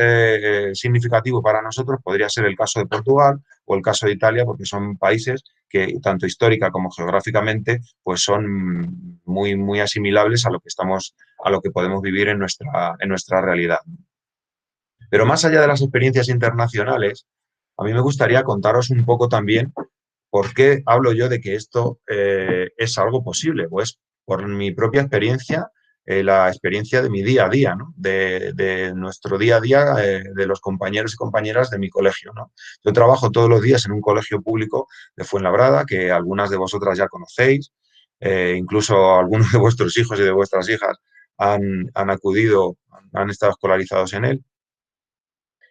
Speaker 3: significativo para nosotros podría ser el caso de Portugal o el caso de Italia, porque son países que tanto histórica como geográficamente pues son muy, muy asimilables a lo que podemos vivir en nuestra realidad. Pero más allá de las experiencias internacionales, a mí me gustaría contaros un poco también por qué hablo yo de que esto es algo posible. Pues por mi propia experiencia, la experiencia de mi día a día, ¿no? De nuestro día a día, de los compañeros y compañeras de mi colegio, ¿no? Yo trabajo todos los días en un colegio público de Fuenlabrada, que algunas de vosotras ya conocéis, incluso algunos de vuestros hijos y de vuestras hijas han acudido, han estado escolarizados en él.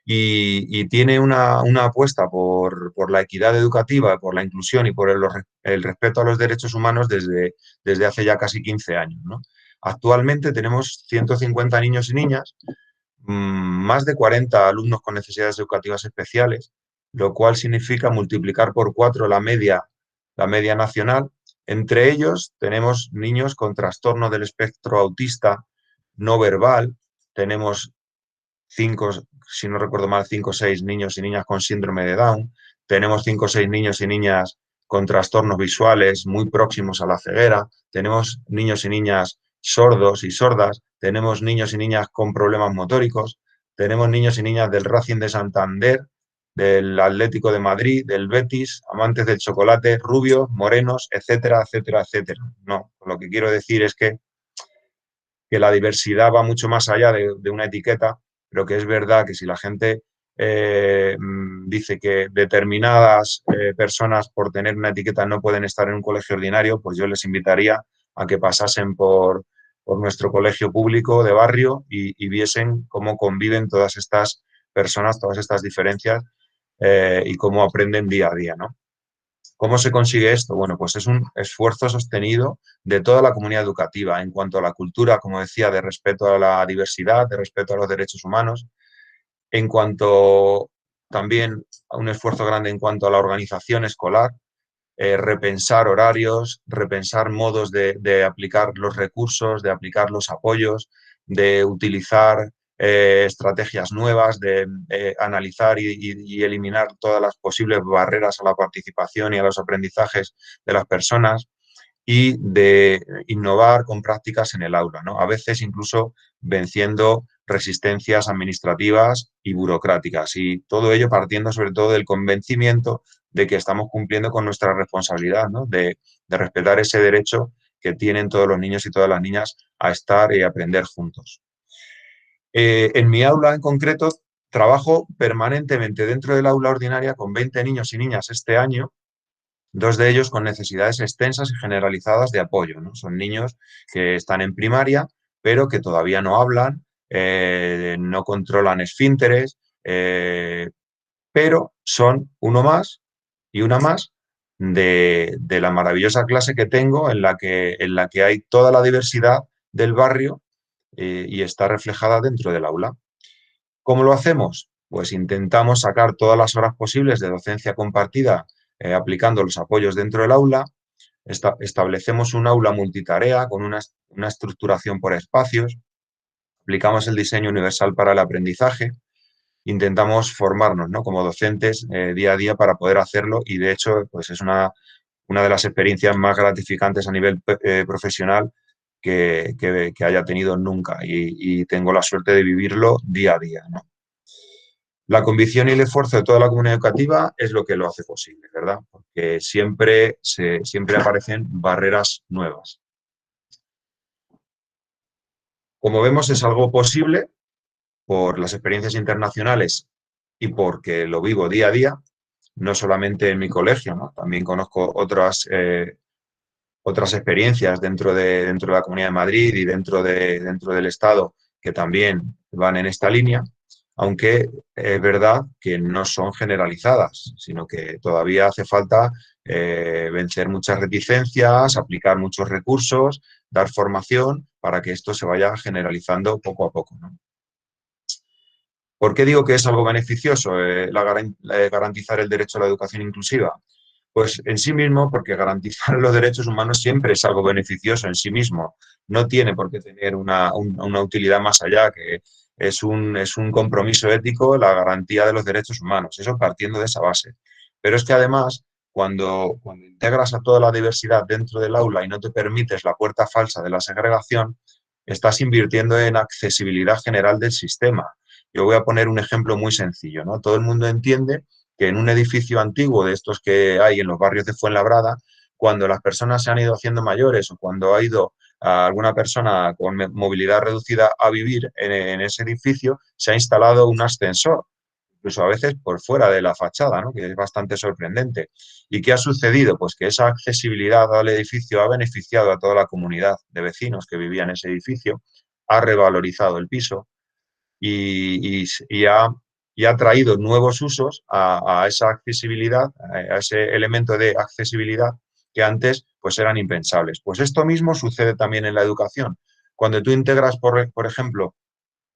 Speaker 3: y tiene una apuesta por la equidad educativa, por la inclusión y por el respeto a los derechos humanos desde hace ya casi 15 años, ¿no? Actualmente tenemos 150 niños y niñas, más de 40 alumnos con necesidades educativas especiales, lo cual significa multiplicar por 4 la media nacional. Entre ellos tenemos niños con trastorno del espectro autista no verbal, tenemos 5, si no recuerdo mal, 5 o 6 niños y niñas con síndrome de Down, tenemos 5 o 6 niños y niñas con trastornos visuales muy próximos a la ceguera, tenemos niños y niñas sordos y sordas, tenemos niños y niñas con problemas motóricos, tenemos niños y niñas del Racing de Santander, del Atlético de Madrid, del Betis, amantes del chocolate, rubios, morenos, etcétera, etcétera, etcétera. No, lo que quiero decir es que la diversidad va mucho más allá de una etiqueta, pero que es verdad que si la gente dice que determinadas personas por tener una etiqueta no pueden estar en un colegio ordinario, pues yo les invitaría a que pasasen por nuestro colegio público de barrio y viesen cómo conviven todas estas personas, todas estas diferencias y cómo aprenden día a día, ¿no? ¿Cómo se consigue esto? Bueno, pues es un esfuerzo sostenido de toda la comunidad educativa en cuanto a la cultura, como decía, de respeto a la diversidad, de respeto a los derechos humanos, en cuanto también a un esfuerzo grande en cuanto a la organización escolar, repensar horarios, repensar modos de aplicar los recursos, de aplicar los apoyos, de utilizar estrategias nuevas, de analizar y eliminar todas las posibles barreras a la participación y a los aprendizajes de las personas y de innovar con prácticas en el aula, ¿no? A veces incluso venciendo resistencias administrativas y burocráticas y todo ello partiendo sobre todo del convencimiento de que estamos cumpliendo con nuestra responsabilidad, ¿no? De respetar ese derecho que tienen todos los niños y todas las niñas a estar y aprender juntos. En mi aula en concreto trabajo permanentemente dentro del aula ordinaria con 20 niños y niñas este año, 2 de ellos con necesidades extensas y generalizadas de apoyo, ¿no? Son niños que están en primaria, pero que todavía no hablan, no controlan esfínteres, pero son uno más y una más de la maravillosa clase que tengo en la que hay toda la diversidad del barrio y está reflejada dentro del aula. ¿Cómo lo hacemos? Pues intentamos sacar todas las horas posibles de docencia compartida aplicando los apoyos dentro del aula. Establecemos un aula multitarea con una estructuración por espacios. Aplicamos el diseño universal para el aprendizaje. Intentamos formarnos, ¿no? Como docentes día a día para poder hacerlo y de hecho pues es una de las experiencias más gratificantes a nivel profesional que haya tenido nunca y tengo la suerte de vivirlo día a día, ¿no? La convicción y el esfuerzo de toda la comunidad educativa es lo que lo hace posible, ¿verdad? Porque siempre aparecen barreras nuevas. Como vemos, es algo posible por las experiencias internacionales y porque lo vivo día a día, no solamente en mi colegio, ¿no? También conozco otras experiencias dentro de la Comunidad de Madrid y dentro del Estado que también van en esta línea, aunque es verdad que no son generalizadas, sino que todavía hace falta vencer muchas reticencias, aplicar muchos recursos, dar formación para que esto se vaya generalizando poco a poco, ¿no? ¿Por qué digo que es algo beneficioso garantizar el derecho a la educación inclusiva? Pues en sí mismo, porque garantizar los derechos humanos siempre es algo beneficioso en sí mismo. No tiene por qué tener una utilidad más allá, que es un compromiso ético la garantía de los derechos humanos. Eso partiendo de esa base. Pero es que además, cuando integras a toda la diversidad dentro del aula y no te permites la puerta falsa de la segregación, estás invirtiendo en accesibilidad general del sistema. Yo voy a poner un ejemplo muy sencillo, ¿no? Todo el mundo entiende que en un edificio antiguo de estos que hay en los barrios de Fuenlabrada, cuando las personas se han ido haciendo mayores o cuando ha ido a alguna persona con movilidad reducida a vivir en ese edificio, se ha instalado un ascensor, incluso a veces por fuera de la fachada, ¿no? Que es bastante sorprendente. ¿Y qué ha sucedido? Pues que esa accesibilidad al edificio ha beneficiado a toda la comunidad de vecinos que vivían en ese edificio, ha revalorizado el piso, y y ha traído nuevos usos a esa accesibilidad, a ese elemento de accesibilidad que antes pues eran impensables. Pues esto mismo sucede también en la educación. Cuando tú integras, por ejemplo,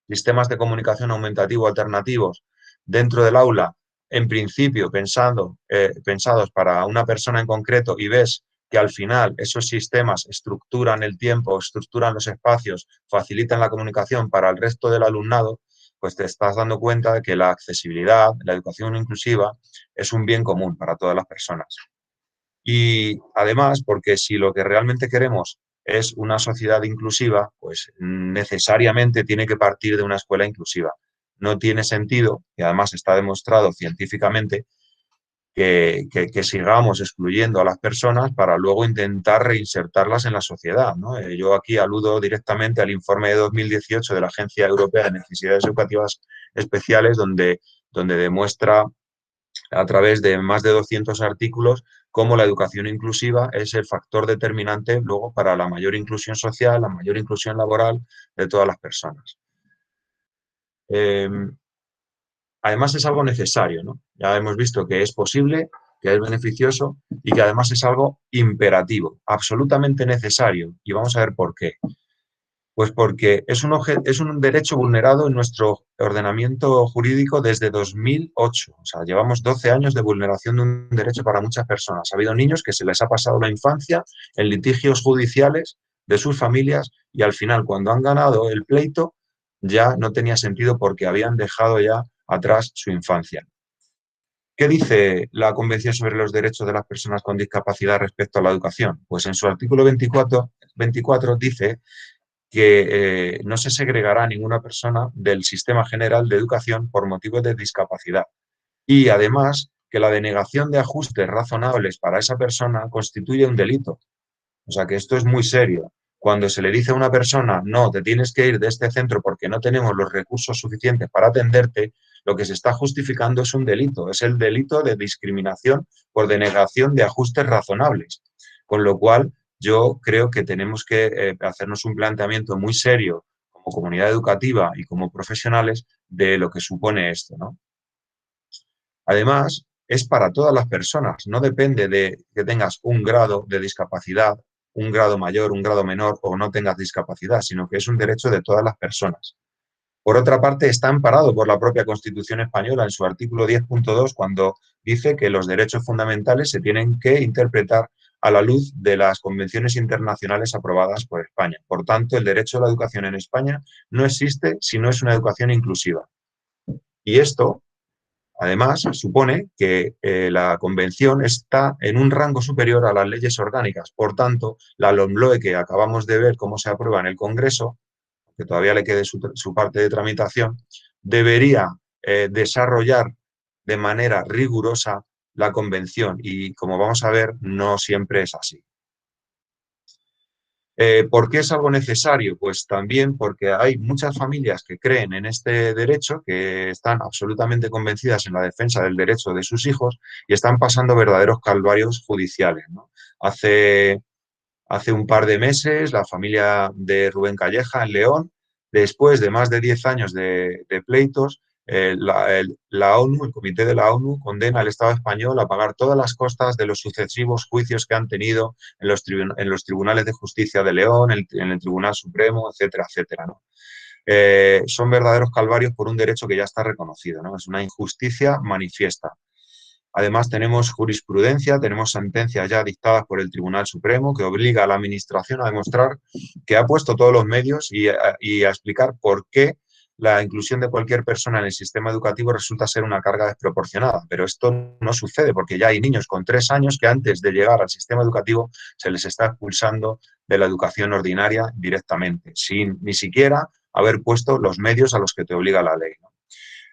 Speaker 3: sistemas de comunicación aumentativo alternativos dentro del aula, en principio pensados para una persona en concreto, y ves que al final esos sistemas estructuran el tiempo, estructuran los espacios, facilitan la comunicación para el resto del alumnado, pues te estás dando cuenta de que la accesibilidad, la educación inclusiva, es un bien común para todas las personas. Y además, porque si lo que realmente queremos es una sociedad inclusiva, pues necesariamente tiene que partir de una escuela inclusiva. No tiene sentido, y además está demostrado científicamente, que sigamos excluyendo a las personas para luego intentar reinsertarlas en la sociedad, ¿no? Yo aquí aludo directamente al informe de 2018 de la Agencia Europea de Necesidades Educativas Especiales, donde demuestra a través de más de 200 artículos cómo la educación inclusiva es el factor determinante luego para la mayor inclusión social, la mayor inclusión laboral de todas las personas. Además es algo necesario, ¿no? Ya hemos visto que es posible, que es beneficioso y que además es algo imperativo, absolutamente necesario. Y vamos a ver por qué. Pues porque es un derecho vulnerado en nuestro ordenamiento jurídico desde 2008. O sea, llevamos 12 años de vulneración de un derecho para muchas personas. Ha habido niños que se les ha pasado la infancia en litigios judiciales de sus familias y al final, cuando han ganado el pleito, ya no tenía sentido porque habían dejado ya atrás su infancia. ¿Qué dice la Convención sobre los Derechos de las Personas con Discapacidad respecto a la educación? Pues en su artículo 24 dice que no se segregará a ninguna persona del sistema general de educación por motivos de discapacidad. Y además que la denegación de ajustes razonables para esa persona constituye un delito. O sea que esto es muy serio. Cuando se le dice a una persona, no, te tienes que ir de este centro porque no tenemos los recursos suficientes para atenderte, lo que se está justificando es un delito, es el delito de discriminación por denegación de ajustes razonables. Con lo cual, yo creo que tenemos que hacernos un planteamiento muy serio como comunidad educativa y como profesionales de lo que supone esto, ¿no? Además, es para todas las personas, no depende de que tengas un grado de discapacidad, un grado mayor, un grado menor o no tengas discapacidad, sino que es un derecho de todas las personas. Por otra parte, está amparado por la propia Constitución española en su artículo 10.2, cuando dice que los derechos fundamentales se tienen que interpretar a la luz de las convenciones internacionales aprobadas por España. Por tanto, el derecho a la educación en España no existe si no es una educación inclusiva. Y esto, además, supone que la Convención está en un rango superior a las leyes orgánicas. Por tanto, la LOMLOE, que acabamos de ver cómo se aprueba en el Congreso, que todavía le quede su parte de tramitación, debería desarrollar de manera rigurosa la Convención y, como vamos a ver, no siempre es así. ¿Por qué es algo necesario? Pues también porque hay muchas familias que creen en este derecho, que están absolutamente convencidas en la defensa del derecho de sus hijos y están pasando verdaderos calvarios judiciales, ¿no? Hace un par de meses, la familia de Rubén Calleja en León, después de más de 10 años de pleitos, la ONU, el Comité de la ONU, condena al Estado español a pagar todas las costas de los sucesivos juicios que han tenido en los tribunales de justicia de León, en el Tribunal Supremo, etcétera, etcétera, ¿no? Son verdaderos calvarios por un derecho que ya está reconocido, ¿no? Es una injusticia manifiesta. Además, tenemos jurisprudencia, tenemos sentencias ya dictadas por el Tribunal Supremo que obliga a la Administración a demostrar que ha puesto todos los medios y a explicar por qué la inclusión de cualquier persona en el sistema educativo resulta ser una carga desproporcionada. Pero esto no sucede porque ya hay niños con 3 años que antes de llegar al sistema educativo se les está expulsando de la educación ordinaria directamente, sin ni siquiera haber puesto los medios a los que te obliga la ley, ¿no?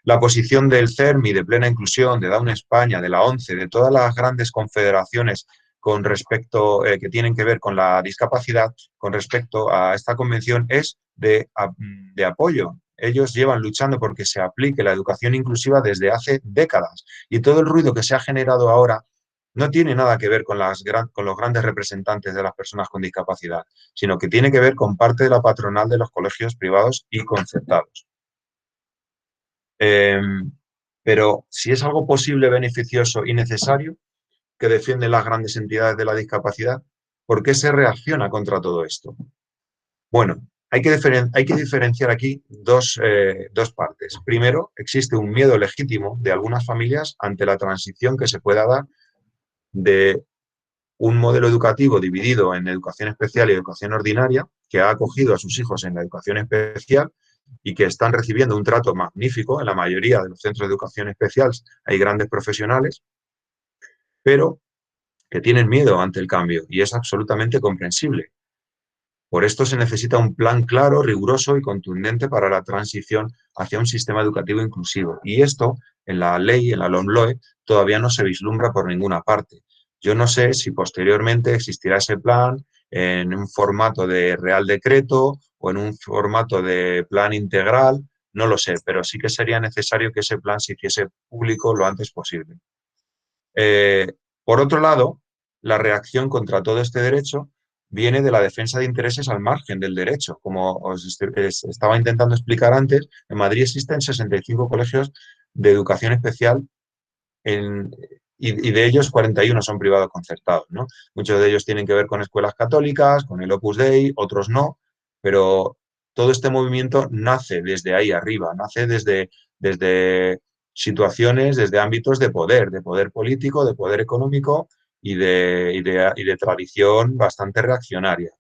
Speaker 3: La posición del CERMI, de Plena Inclusión, de Down España, de la ONCE, de todas las grandes confederaciones con respecto, que tienen que ver con la discapacidad, con respecto a esta convención, es de apoyo. Ellos llevan luchando porque se aplique la educación inclusiva desde hace décadas. Y todo el ruido que se ha generado ahora no tiene nada que ver con los grandes representantes de las personas con discapacidad, sino que tiene que ver con parte de la patronal de los colegios privados y concertados. Pero si es algo posible, beneficioso y necesario, que defienden las grandes entidades de la discapacidad, ¿por qué se reacciona contra todo esto? Bueno, hay que diferenciar aquí dos partes. Primero, existe un miedo legítimo de algunas familias ante la transición que se pueda dar de un modelo educativo dividido en educación especial y educación ordinaria, que ha acogido a sus hijos en la educación especial y que están recibiendo un trato magnífico. En la mayoría de los centros de educación especial hay grandes profesionales, pero que tienen miedo ante el cambio y es absolutamente comprensible. Por esto se necesita un plan claro, riguroso y contundente para la transición hacia un sistema educativo inclusivo. Y esto, en la ley, en la LOMLOE, todavía no se vislumbra por ninguna parte. Yo no sé si posteriormente existirá ese plan en un formato de Real Decreto o en un formato de plan integral, no lo sé, pero sí que sería necesario que ese plan se hiciese público lo antes posible. Por otro lado, la reacción contra todo este derecho viene de la defensa de intereses al margen del derecho. Como os estaba intentando explicar antes, en Madrid existen 65 colegios de educación especial y de ellos 41 son privados concertados, ¿no? Muchos de ellos tienen que ver con escuelas católicas, con el Opus Dei, otros no, pero todo este movimiento nace desde ahí arriba, nace desde situaciones, desde ámbitos de poder político, de poder económico y de tradición bastante reaccionaria.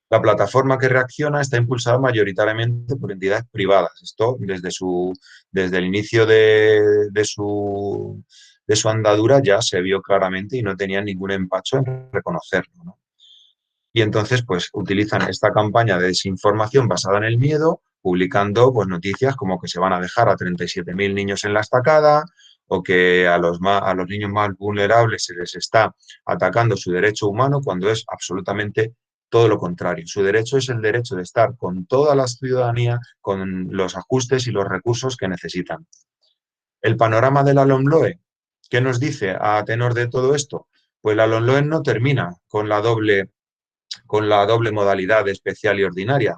Speaker 3: La plataforma que reacciona está impulsada mayoritariamente por entidades privadas. Esto desde el inicio de su andadura ya se vio claramente y no tenían ningún empacho en reconocerlo, ¿no? Y entonces, pues, utilizan esta campaña de desinformación basada en el miedo, publicando pues, noticias como que se van a dejar a 37.000 niños en la estacada o que a los niños más vulnerables se les está atacando su derecho humano cuando es absolutamente todo lo contrario. Su derecho es el derecho de estar con toda la ciudadanía, con los ajustes y los recursos que necesitan. El panorama de la LOMLOE, ¿qué nos dice a tenor de todo esto? Pues la LOMLOE no termina con la doble modalidad de especial y ordinaria,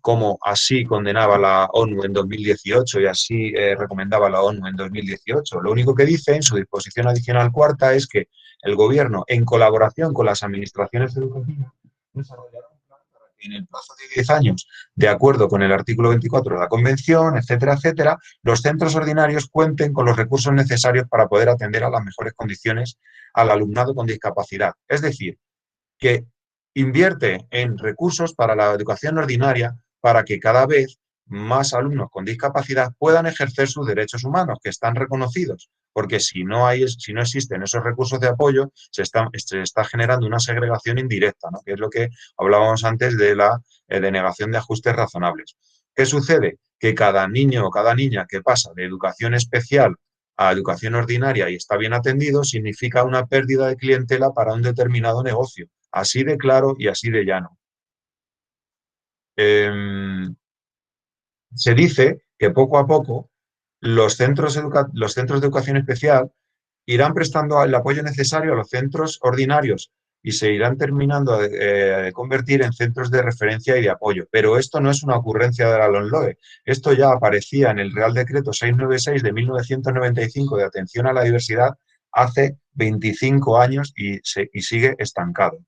Speaker 3: como así condenaba la ONU en 2018 y así recomendaba la ONU en 2018. Lo único que dice en su disposición adicional cuarta es que el Gobierno, en colaboración con las administraciones educativas, desarrollará un plan para que en el plazo de 10 años, de acuerdo con el artículo 24 de la Convención, etcétera, etcétera, los centros ordinarios cuenten con los recursos necesarios para poder atender a las mejores condiciones al alumnado con discapacidad. Es decir, que invierte en recursos para la educación ordinaria para que cada vez más alumnos con discapacidad puedan ejercer sus derechos humanos, que están reconocidos, porque si no existen esos recursos de apoyo, se está generando una segregación indirecta, ¿no? Que es lo que hablábamos antes de la denegación de ajustes razonables. ¿Qué sucede? Que cada niño o cada niña que pasa de educación especial a educación ordinaria y está bien atendido, significa una pérdida de clientela para un determinado negocio. Así de claro y así de llano. Se dice que poco a poco los centros de educación especial irán prestando el apoyo necesario a los centros ordinarios y se irán terminando de convertir en centros de referencia y de apoyo. Pero esto no es una ocurrencia de la LOMLOE. Esto ya aparecía en el Real Decreto 696 de 1995 de atención a la diversidad hace 25 años y sigue estancado.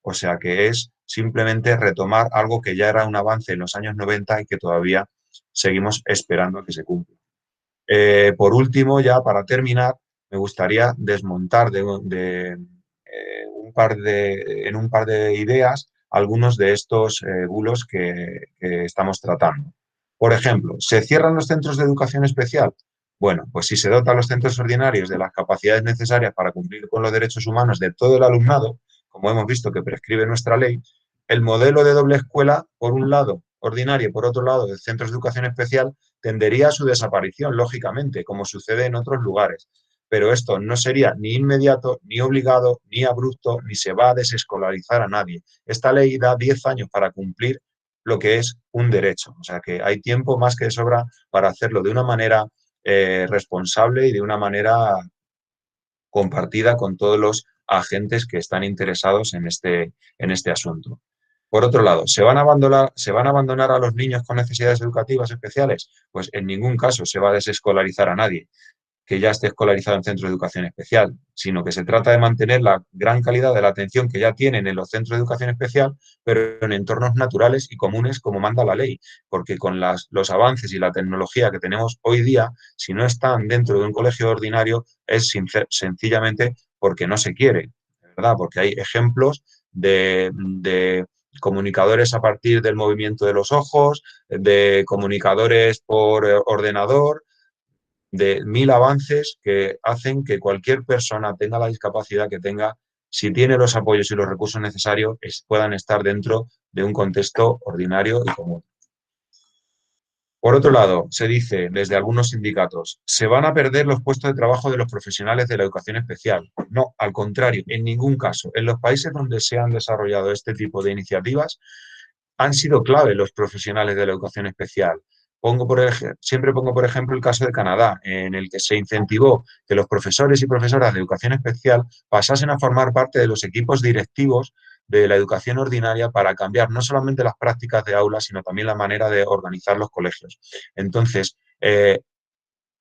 Speaker 3: O sea que es simplemente retomar algo que ya era un avance en los años 90 y que todavía seguimos esperando a que se cumpla. Por último, ya para terminar, me gustaría desmontar en un par de ideas algunos de estos bulos que estamos tratando. Por ejemplo, ¿se cierran los centros de educación especial? Bueno, pues si se dota a los centros ordinarios de las capacidades necesarias para cumplir con los derechos humanos de todo el alumnado, como hemos visto que prescribe nuestra ley, el modelo de doble escuela, por un lado, ordinaria y por otro lado, de centros de educación especial, tendería a su desaparición, lógicamente, como sucede en otros lugares. Pero esto no sería ni inmediato, ni obligado, ni abrupto, ni se va a desescolarizar a nadie. Esta ley da 10 años para cumplir lo que es un derecho. O sea que hay tiempo más que de sobra para hacerlo de una manera responsable y de una manera compartida con todos los agentes que están interesados en este asunto. Por otro lado, ¿se van a abandonar a los niños con necesidades educativas especiales? Pues en ningún caso se va a desescolarizar a nadie que ya esté escolarizado en centros de educación especial, sino que se trata de mantener la gran calidad de la atención que ya tienen en los centros de educación especial, pero en entornos naturales y comunes como manda la ley, porque con los avances y la tecnología que tenemos hoy día, si no están dentro de un colegio ordinario, es sencillamente porque no se quiere, ¿verdad? Porque hay ejemplos de comunicadores a partir del movimiento de los ojos, de comunicadores por ordenador, de 1000 avances que hacen que cualquier persona tenga la discapacidad que tenga, si tiene los apoyos y los recursos necesarios, puedan estar dentro de un contexto ordinario y común. Por otro lado, se dice desde algunos sindicatos, se van a perder los puestos de trabajo de los profesionales de la educación especial. No, al contrario, en ningún caso. En los países donde se han desarrollado este tipo de iniciativas, han sido clave los profesionales de la educación especial. Siempre pongo, por ejemplo, el caso de Canadá, en el que se incentivó que los profesores y profesoras de educación especial pasasen a formar parte de los equipos directivos de la educación ordinaria para cambiar no solamente las prácticas de aula, sino también la manera de organizar los colegios. Entonces,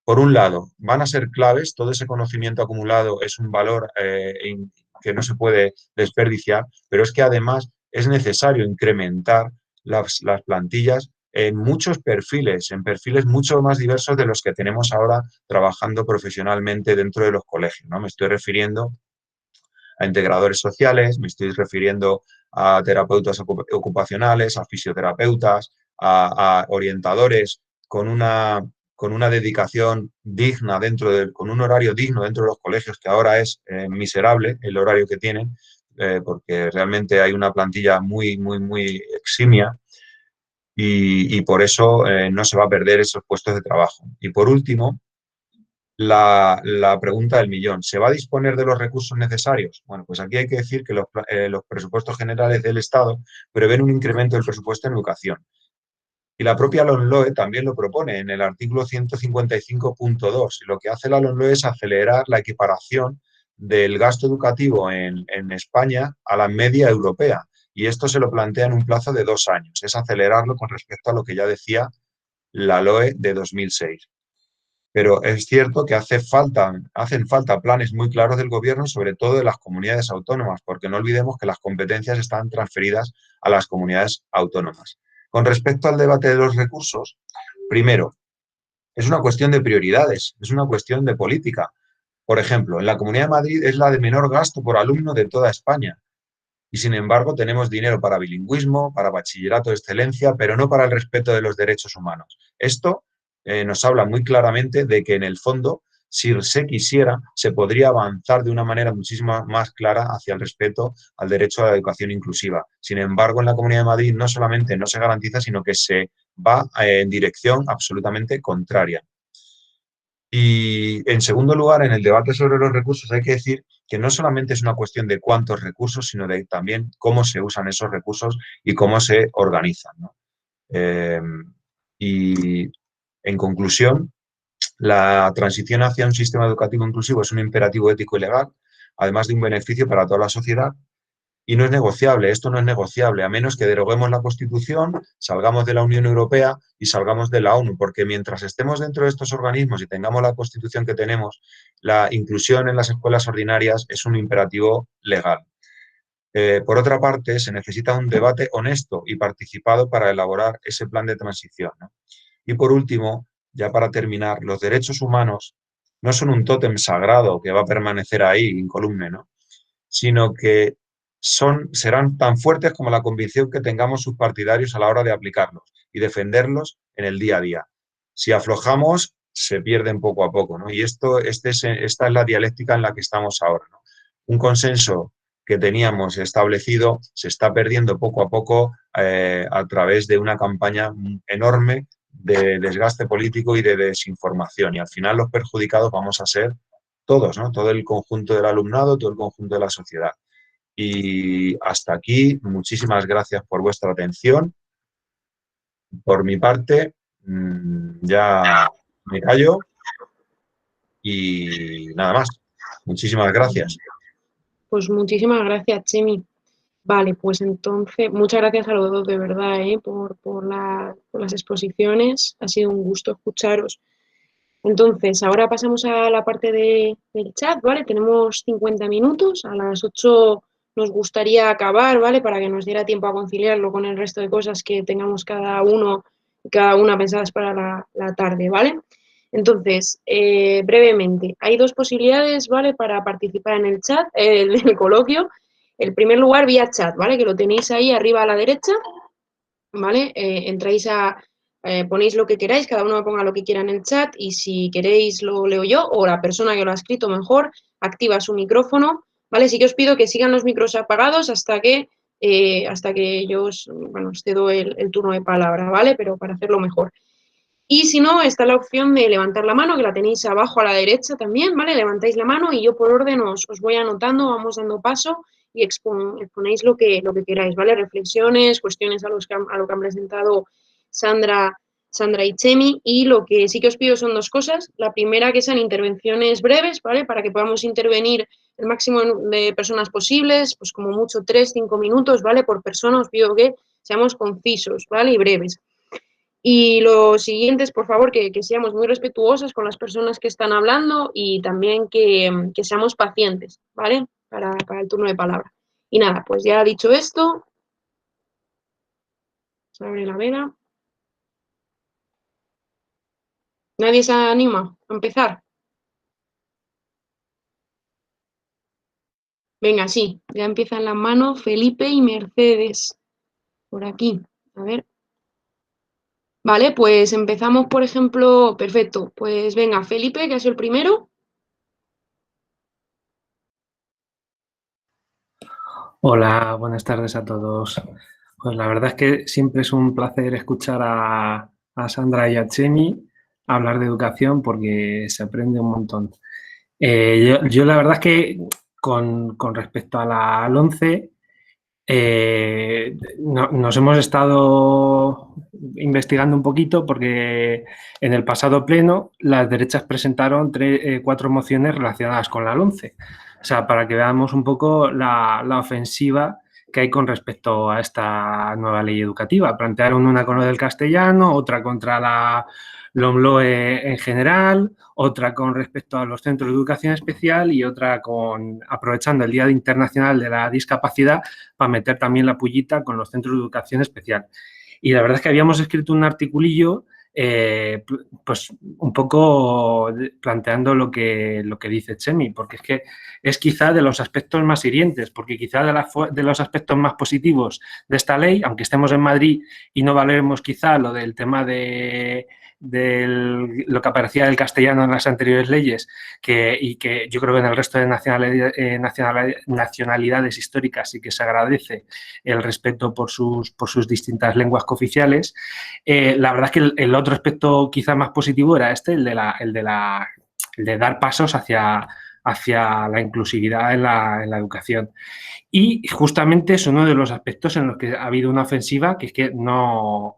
Speaker 3: por un lado, van a ser claves, todo ese conocimiento acumulado es un valor que no se puede desperdiciar, pero es que además es necesario incrementar las plantillas en muchos perfiles, en perfiles mucho más diversos de los que tenemos ahora trabajando profesionalmente dentro de los colegios, ¿no? Me estoy refiriendo a integradores sociales, me estoy refiriendo a terapeutas ocupacionales, a fisioterapeutas, a orientadores con una dedicación digna con un horario digno dentro de los colegios, que ahora es miserable el horario que tienen, porque realmente hay una plantilla muy, muy, muy eximia y por eso no se va a perder esos puestos de trabajo. Y por último, la pregunta del millón. ¿Se va a disponer de los recursos necesarios? Bueno, pues aquí hay que decir que los presupuestos generales del Estado prevén un incremento del presupuesto en educación. Y la propia LOMLOE también lo propone en el artículo 155.2. Lo que hace la LOMLOE es acelerar la equiparación del gasto educativo en España a la media europea. Y esto se lo plantea en un plazo de 2 años. Es acelerarlo con respecto a lo que ya decía la LOE de 2006. Pero es cierto que hacen falta planes muy claros del gobierno, sobre todo de las comunidades autónomas, porque no olvidemos que las competencias están transferidas a las comunidades autónomas. Con respecto al debate de los recursos, primero, es una cuestión de prioridades, es una cuestión de política. Por ejemplo, en la Comunidad de Madrid es la de menor gasto por alumno de toda España. Y sin embargo, tenemos dinero para bilingüismo, para bachillerato de excelencia, pero no para el respeto de los derechos humanos. Esto nos habla muy claramente de que en el fondo, si se quisiera, se podría avanzar de una manera muchísimo más clara hacia el respeto al derecho a la educación inclusiva. Sin embargo, en la Comunidad de Madrid no solamente no se garantiza, sino que se va en dirección absolutamente contraria. Y en segundo lugar, en el debate sobre los recursos hay que decir que no solamente es una cuestión de cuántos recursos, sino de también cómo se usan esos recursos y cómo se organizan, ¿no? Y en conclusión, la transición hacia un sistema educativo inclusivo es un imperativo ético y legal, además de un beneficio para toda la sociedad. Y no es negociable, esto no es negociable, a menos que deroguemos la Constitución, salgamos de la Unión Europea y salgamos de la ONU, porque mientras estemos dentro de estos organismos y tengamos la Constitución que tenemos, la inclusión en las escuelas ordinarias es un imperativo legal. Por otra parte, se necesita un debate honesto y participado para elaborar ese plan de transición, ¿no? Y por último, ya para terminar, los derechos humanos no son un tótem sagrado que va a permanecer ahí incólume, ¿no? Sino que serán tan fuertes como la convicción que tengamos sus partidarios a la hora de aplicarlos y defenderlos en el día a día. Si aflojamos, se pierden poco a poco, ¿no? Y esta es la dialéctica en la que estamos ahora, ¿no? Un consenso que teníamos establecido se está perdiendo poco a poco a través de una campaña enorme de desgaste político y de desinformación. Y al final los perjudicados vamos a ser todos, ¿no? Todo el conjunto del alumnado, todo el conjunto de la sociedad. Y hasta aquí, muchísimas gracias por vuestra atención. Por mi parte, ya me callo y nada más. Muchísimas gracias.
Speaker 1: Pues muchísimas gracias, Chemi. Vale, pues entonces, muchas gracias a los dos de verdad, por las exposiciones. Ha sido un gusto escucharos. Entonces, ahora pasamos a la parte del chat, ¿vale? Tenemos 50 minutos, a las 8 nos gustaría acabar, ¿vale? Para que nos diera tiempo a conciliarlo con el resto de cosas que tengamos cada uno y cada una pensadas para la tarde, ¿vale? Entonces, brevemente, hay dos posibilidades, ¿vale? Para participar en el chat, en el coloquio. En primer lugar, vía chat, ¿vale? Que lo tenéis ahí arriba a la derecha, ¿vale? Entráis ponéis lo que queráis, cada uno ponga lo que quiera en el chat y si queréis lo leo yo o la persona que lo ha escrito mejor activa su micrófono, ¿vale? Sí que os pido que sigan los micros apagados hasta que yo os cedo el turno de palabra, ¿vale? Pero para hacerlo mejor. Y si no, está la opción de levantar la mano, que la tenéis abajo a la derecha también, ¿vale? Levantáis la mano y yo por orden os voy anotando, vamos dando paso y exponéis lo que queráis, ¿vale? Reflexiones, cuestiones a lo que han presentado Sandra, Sandra y Chemi. Y lo que sí que os pido son dos cosas. La primera, que sean intervenciones breves, ¿vale? Para que podamos intervenir el máximo de personas posibles, pues como mucho 3, 5 minutos, ¿vale? Por persona os pido que seamos concisos, ¿vale? Y breves. Y lo siguiente es, por favor, que seamos muy respetuosos con las personas que están hablando y también que seamos pacientes, ¿vale? Para el turno de palabra. Y nada, pues ya dicho esto, se abre la vela. ¿Nadie se anima a empezar? Venga, sí, ya empiezan las manos Felipe y Mercedes. Por aquí, a ver. Vale, pues empezamos, por ejemplo, perfecto. Pues venga, Felipe, que ha sido el primero.
Speaker 4: Hola, buenas tardes a todos. Pues la verdad es que siempre es un placer escuchar a Sandra y a Chemi hablar de educación porque se aprende un montón. Yo la verdad es que con respecto a la LOMCE, nos hemos estado investigando un poquito porque en el pasado pleno las derechas presentaron 4 mociones relacionadas con la LOMCE. O sea, para que veamos un poco la ofensiva que hay con respecto a esta nueva ley educativa. Plantearon una con lo del castellano, otra contra la LOMLOE en general, otra con respecto a los centros de educación especial y otra aprovechando el Día Internacional de la Discapacidad para meter también la pullita con los centros de educación especial. Y la verdad es que habíamos escrito un articulillo pues un poco planteando lo que dice Chemi, porque es que es quizá de los aspectos más hirientes, porque quizá de los aspectos más positivos de esta ley, aunque estemos en Madrid y no valemos quizá lo del tema de lo que aparecía del castellano en las anteriores leyes y que yo creo que en el resto de nacionalidades históricas sí que se agradece el respeto por sus distintas lenguas cooficiales. La verdad es que el otro aspecto quizá más positivo era el de dar pasos hacia la inclusividad en la educación. Y justamente es uno de los aspectos en los que ha habido una ofensiva que no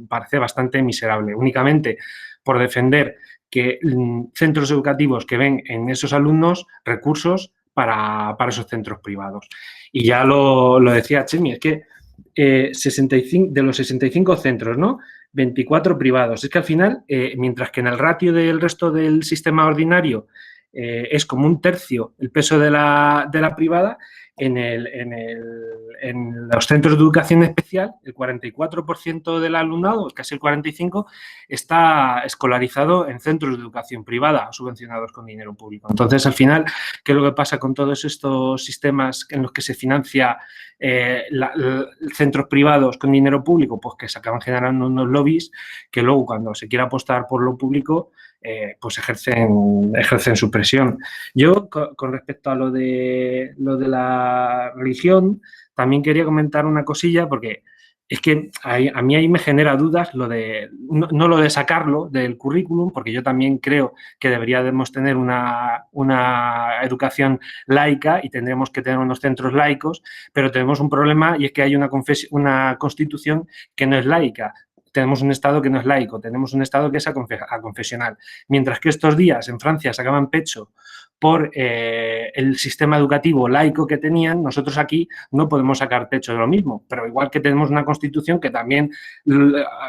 Speaker 4: parece bastante miserable. Únicamente por defender que centros educativos que ven en esos alumnos recursos para esos centros privados. Y ya lo decía Chemi, es que 65, de los 65 centros, ¿no? 24 privados. Es que al final, mientras que en el ratio del resto del sistema ordinario es como un tercio el peso de la privada, en los centros de educación especial, el 44% del alumnado, casi el 45%, está escolarizado en centros de educación privada subvencionados con dinero público. Entonces, al final, ¿qué es lo que pasa con todos estos sistemas en los que se financia centros privados con dinero público? Pues que se acaban generando unos lobbies que luego, cuando se quiere apostar por lo público, pues ejercen su presión. Yo, con respecto a lo de la religión, también quería comentar una cosilla, porque es que a mí ahí me genera dudas no lo de sacarlo del currículum, porque yo también creo que deberíamos tener una educación laica y tendríamos que tener unos centros laicos, pero tenemos un problema y es que hay una constitución que no es laica. Tenemos un Estado que no es laico, tenemos un Estado que es aconfesional. Mientras que estos días en Francia sacaban pecho por el sistema educativo laico que tenían, nosotros aquí no podemos sacar techo de lo mismo, pero igual que tenemos una Constitución que también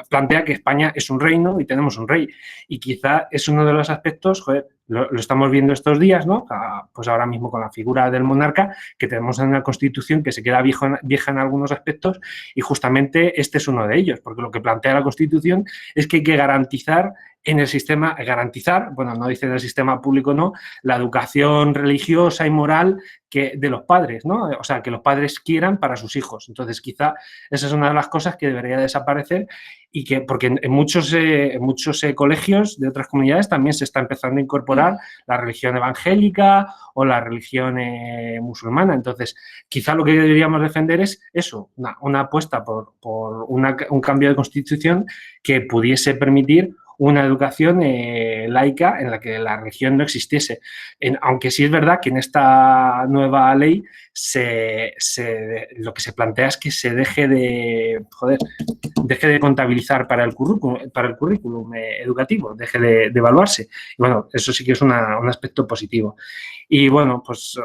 Speaker 4: plantea que España es un reino y tenemos un rey, y quizá es uno de los aspectos, joder, lo estamos viendo estos días, ¿no? Pues ahora mismo con la figura del monarca, que tenemos una Constitución que se queda vieja en algunos aspectos, y justamente este es uno de ellos, porque lo que plantea la Constitución es que hay que garantizar en el sistema, bueno, no dice del sistema público, no, la educación religiosa y moral de los padres, ¿no? O sea, que los padres quieran para sus hijos. Entonces, quizá esa es una de las cosas que debería desaparecer, y que, porque en muchos colegios de otras comunidades también se está empezando a incorporar la religión evangélica o la religión musulmana. Entonces, quizá lo que deberíamos defender es eso, una apuesta por un cambio de Constitución que pudiese permitir una educación laica en la que la religión no existiese. Aunque sí es verdad que en esta nueva ley lo que se plantea es que se deje de contabilizar para el currículum educativo, deje de evaluarse. Y bueno, eso sí que es un aspecto positivo. Y bueno, pues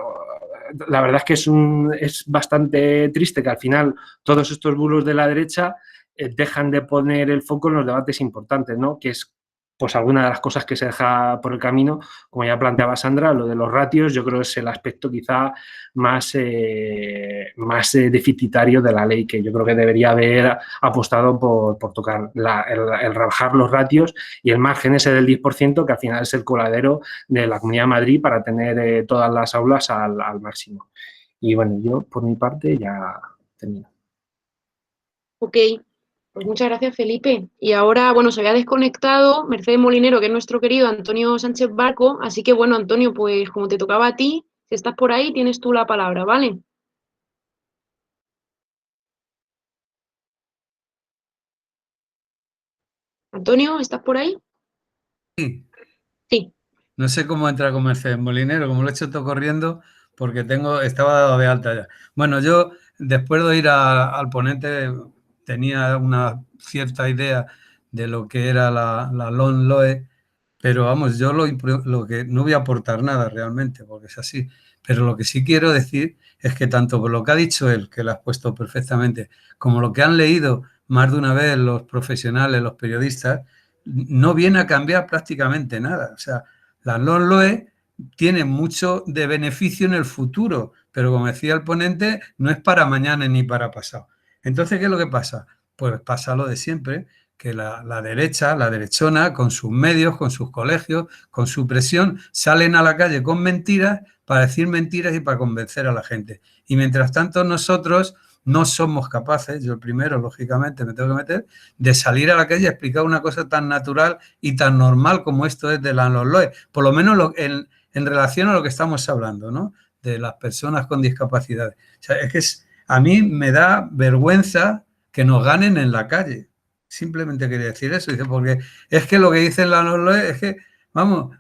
Speaker 4: la verdad es que es bastante triste que al final todos estos bulos de la derecha dejan de poner el foco en los debates importantes, ¿no? Que es pues alguna de las cosas que se deja por el camino, como ya planteaba Sandra, lo de los ratios, yo creo que es el aspecto quizá más deficitario de la ley, que yo creo que debería haber apostado por tocar el rebajar los ratios y el margen ese del 10%, que al final es el coladero de la Comunidad de Madrid para tener todas las aulas al máximo. Y bueno, yo por mi parte ya termino.
Speaker 1: Ok. Pues muchas gracias, Felipe. Y ahora, bueno, se había desconectado Mercedes Molinero, que es nuestro querido Antonio Sánchez Barco. Así que, bueno, Antonio, pues como te tocaba a ti, si estás por ahí, tienes tú la palabra, ¿vale? Antonio, ¿estás por ahí?
Speaker 5: Sí.
Speaker 1: Sí.
Speaker 5: No sé cómo entrar con Mercedes Molinero, como lo he hecho todo corriendo, porque estaba dado de alta ya. Bueno, yo, después de oír al ponente, tenía una cierta idea de lo que era la LOMLOE, pero vamos, yo lo que no voy a aportar nada realmente, porque es así. Pero lo que sí quiero decir es que tanto por lo que ha dicho él, que lo has puesto perfectamente, como lo que han leído más de una vez los profesionales, los periodistas, no viene a cambiar prácticamente nada. O sea, la LOMLOE tiene mucho de beneficio en el futuro, pero como decía el ponente, no es para mañana ni para pasado. Entonces, ¿qué es lo que pasa? Pues pasa lo de siempre, que la derecha, la derechona, con sus medios, con sus colegios, con su presión, salen a la calle con mentiras para decir mentiras y para convencer a la gente. Y mientras tanto nosotros no somos capaces, yo el primero, lógicamente, me tengo que meter, de salir a la calle a explicar una cosa tan natural y tan normal como esto es de la LOMLOE, por lo menos en relación a lo que estamos hablando, ¿no? De las personas con discapacidades. O sea, es que a mí me da vergüenza que nos ganen en la calle. Simplemente quería decir eso, porque es que lo que dice la LOMLOE es que, vamos,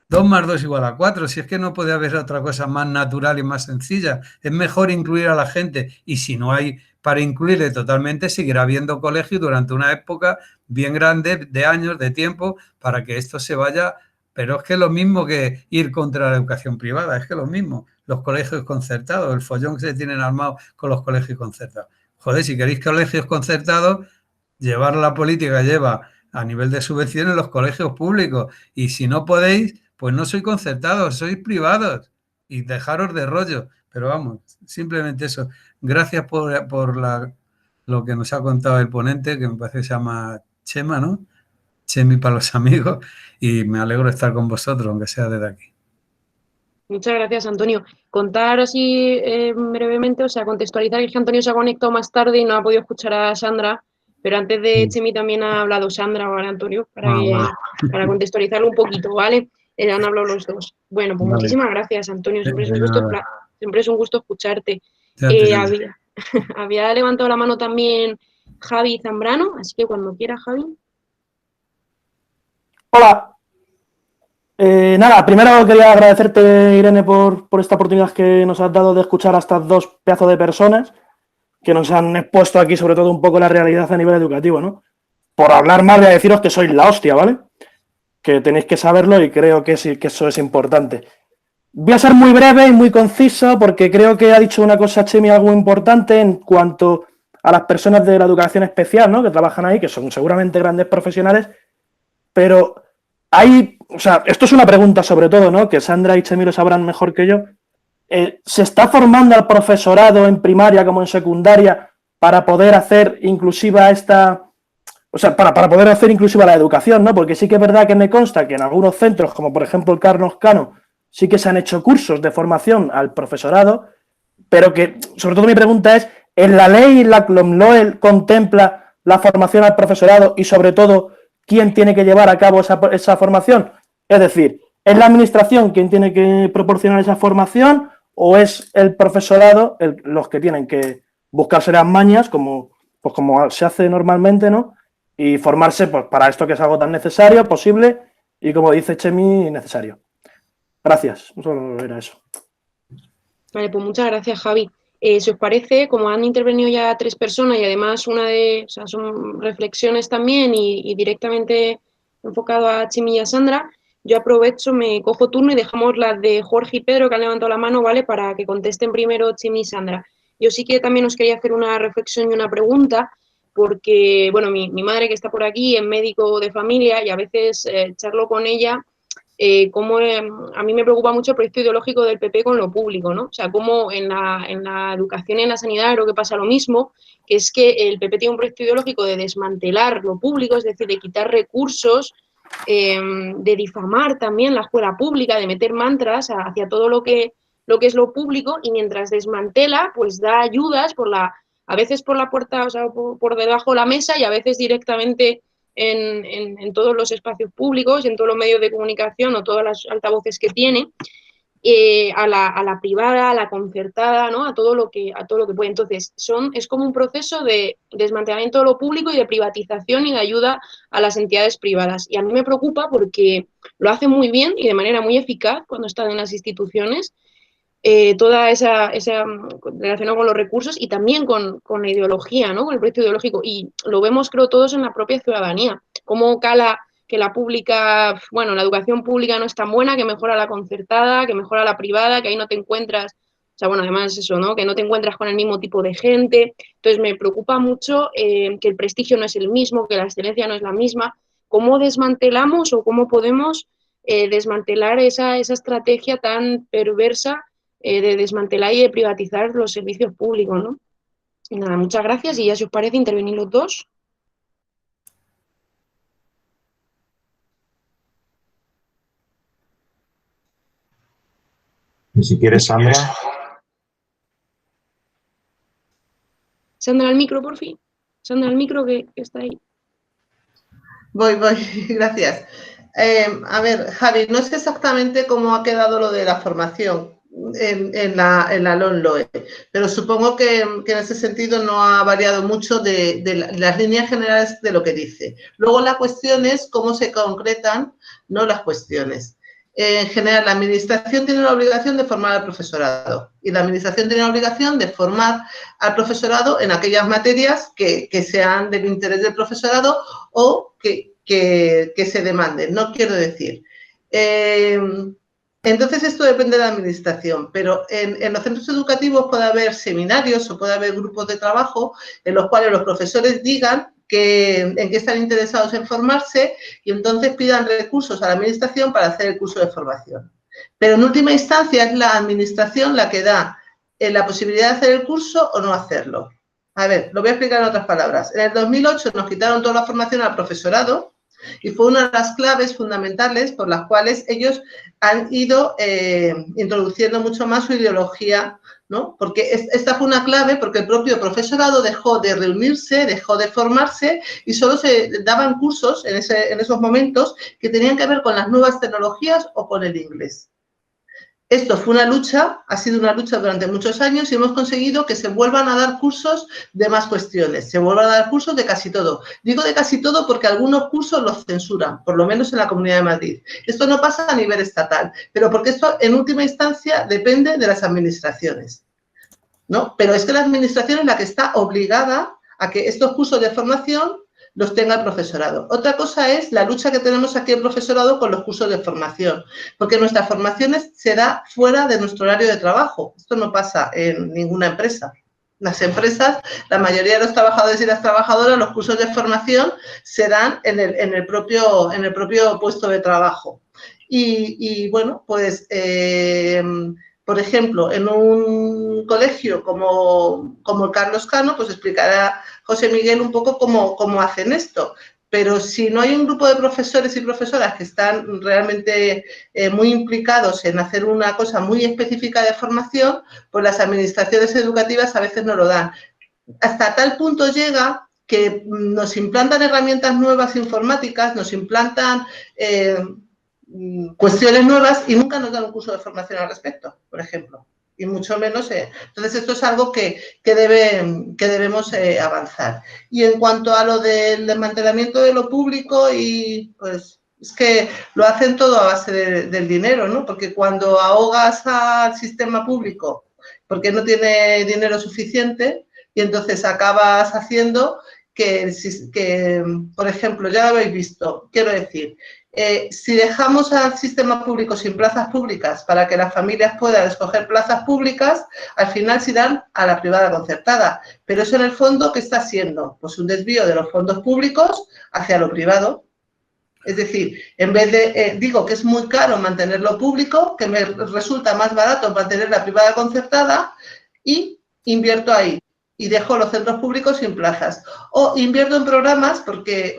Speaker 5: 2 más 2 igual a 4, si es que no puede haber otra cosa más natural y más sencilla. Es mejor incluir a la gente, y si no hay para incluirle totalmente, seguirá habiendo colegios durante una época bien grande de años, de tiempo, para que esto se vaya. Pero es que es lo mismo que ir contra la educación privada, es que es lo mismo. Los colegios concertados, el follón que se tienen armado con los colegios concertados. Joder, si queréis colegios concertados, llevar la política lleva a nivel de subvenciones los colegios públicos, y si no podéis, pues no sois concertados, sois privados, y dejaros de rollo. Pero vamos, simplemente eso. Gracias por lo que nos ha contado el ponente, que me parece que se llama Chema, ¿no? Chemi para los amigos, y me alegro de estar con vosotros, aunque sea desde aquí.
Speaker 1: Muchas gracias, Antonio. Contar así brevemente, o sea, contextualizar que Antonio se ha conectado más tarde y no ha podido escuchar a Sandra, pero antes de Chemi también ha hablado Sandra, ¿vale, Antonio? Para contextualizarlo un poquito, ¿vale? Han hablado los dos. Bueno, pues
Speaker 5: Vale.
Speaker 1: Muchísimas gracias, Antonio. Siempre es un gusto escucharte. Había levantado la mano también Javi Zambrano, así que cuando quiera, Javi.
Speaker 6: Hola. Nada, primero quería agradecerte, Irene, por esta oportunidad que nos has dado de escuchar a estas dos pedazos de personas que nos han expuesto aquí sobre todo un poco la realidad a nivel educativo, ¿no? Por hablar más, voy a deciros que sois la hostia, ¿vale? Que tenéis que saberlo y creo que sí, que eso es importante. Voy a ser muy breve y muy conciso porque creo que ha dicho una cosa, Chemi, algo importante en cuanto a las personas de la educación especial, ¿no? Que trabajan ahí, que son seguramente grandes profesionales, pero hay, o sea, esto es una pregunta sobre todo, ¿no? Que Sandra y Chemi lo sabrán mejor que yo. ¿Se está formando al profesorado en primaria como en secundaria para poder hacer inclusiva para poder hacer inclusiva la educación, ¿no? Porque sí que es verdad que me consta que en algunos centros, como por ejemplo el Carlos Cano, sí que se han hecho cursos de formación al profesorado, pero que, sobre todo mi pregunta es, ¿en la ley la LOMLOE contempla la formación al profesorado y sobre todo quién tiene que llevar a cabo esa formación? Es decir, ¿es la administración quien tiene que proporcionar esa formación o es el profesorado los que tienen que buscarse las mañas, como se hace normalmente, ¿no? Y formarse pues, para esto que es algo tan necesario, posible y, como dice Chemi, necesario. Gracias, solo era eso.
Speaker 1: Vale, pues muchas gracias, Javi. Si os parece, como han intervenido ya 3 personas y además son reflexiones también y directamente enfocado a Chimi y a Sandra, yo aprovecho, me cojo turno y dejamos las de Jorge y Pedro que han levantado la mano, ¿vale? Para que contesten primero Chimi y Sandra. Yo sí que también os quería hacer una reflexión y una pregunta, porque, bueno, mi madre que está por aquí es médico de familia y a veces charlo con ella. A mí me preocupa mucho el proyecto ideológico del PP con lo público, ¿no? O sea, cómo en la educación y en la sanidad creo que pasa lo mismo, que es que el PP tiene un proyecto ideológico de desmantelar lo público, es decir, de quitar recursos, de difamar también la escuela pública, de meter mantras hacia todo lo que es lo público, y mientras desmantela, pues da ayudas a veces por la puerta, o sea, por debajo de la mesa y a veces directamente en todos los espacios públicos, en todos los medios de comunicación o todas las altavoces que tiene, a la privada, a la concertada, ¿no? a todo lo que puede. Entonces, es como un proceso de desmantelamiento de lo público y de privatización y de ayuda a las entidades privadas. Y a mí me preocupa porque lo hace muy bien y de manera muy eficaz cuando están en las instituciones, toda esa relacionado con los recursos y también con la ideología, ¿no? Con el proyecto ideológico. Y lo vemos, creo, todos en la propia ciudadanía. Cómo cala que la pública, bueno, la educación pública no es tan buena, que mejora la concertada, que mejora la privada, que ahí no te encuentras, o sea, bueno, además eso, ¿no? Que no te encuentras con el mismo tipo de gente. Entonces me preocupa mucho que el prestigio no es el mismo, que la excelencia no es la misma. ¿Cómo desmantelamos o cómo podemos desmantelar esa estrategia tan perversa de desmantelar y de privatizar los servicios públicos, ¿no? Y nada, muchas gracias y ya si os parece intervenir los dos.
Speaker 3: Si quieres, Sandra.
Speaker 1: Sandra al micro, por fin. Sandra al micro que está ahí.
Speaker 2: Voy, gracias. A ver, Javi, no sé exactamente cómo ha quedado lo de la formación en la LOMLOE, pero supongo que en ese sentido no ha variado mucho de las líneas generales de lo que dice. Luego la cuestión es cómo se concretan, no las cuestiones. En general, la administración tiene la obligación de formar al profesorado y la administración tiene la obligación de formar al profesorado en aquellas materias que sean del interés del profesorado o que se demanden, no quiero decir. Entonces, esto depende de la administración, pero en los centros educativos puede haber seminarios o puede haber grupos de trabajo en los cuales los profesores digan en qué están interesados en formarse y entonces pidan recursos a la administración para hacer el curso de formación. Pero en última instancia es la administración la que da la posibilidad de hacer el curso o no hacerlo. A ver, lo voy a explicar en otras palabras. En el 2008 nos quitaron toda la formación al profesorado y fue una de las claves fundamentales por las cuales ellos han ido introduciendo mucho más su ideología, ¿no? Porque esta fue una clave porque el propio profesorado dejó de reunirse, dejó de formarse y solo se daban cursos en esos momentos que tenían que ver con las nuevas tecnologías o con el inglés. Esto fue una lucha, ha sido una lucha durante muchos años y hemos conseguido que se vuelvan a dar cursos de más cuestiones, se vuelvan a dar cursos de casi todo. Digo de casi todo porque algunos cursos los censuran, por lo menos en la Comunidad de Madrid. Esto no pasa a nivel estatal, pero porque esto en última instancia depende de las administraciones, ¿no? Pero es que la administración es la que está obligada a que estos cursos de formación los tenga el profesorado. Otra cosa es la lucha que tenemos aquí el profesorado con los cursos de formación, porque nuestras formaciones se da fuera de nuestro horario de trabajo. Esto no pasa en ninguna empresa. Las empresas, la mayoría de los trabajadores y las trabajadoras, los cursos de formación se dan en el propio puesto de trabajo. Y bueno, pues, por ejemplo, en un colegio como el Carlos Cano, pues explicará José Miguel un poco cómo hacen esto. Pero si no hay un grupo de profesores y profesoras que están realmente muy implicados en hacer una cosa muy específica de formación, pues las administraciones educativas a veces no lo dan. Hasta tal punto llega que nos implantan herramientas nuevas informáticas, nos implantan cuestiones nuevas y nunca nos dan un curso de formación al respecto, por ejemplo. Y mucho menos. Entonces, esto es algo que debemos avanzar. Y en cuanto a lo del desmantelamiento de lo público, y pues es que lo hacen todo a base del dinero, ¿no? Porque cuando ahogas al sistema público porque no tiene dinero suficiente, y entonces acabas haciendo que, por ejemplo, ya lo habéis visto, quiero decir, si dejamos al sistema público sin plazas públicas para que las familias puedan escoger plazas públicas, al final se irán a la privada concertada. Pero eso en el fondo, ¿qué está haciendo? Pues un desvío de los fondos públicos hacia lo privado. Es decir, en vez de, digo que es muy caro mantenerlo público, que me resulta más barato mantener la privada concertada y invierto ahí. Y dejo los centros públicos sin plazas. O invierto en programas, porque,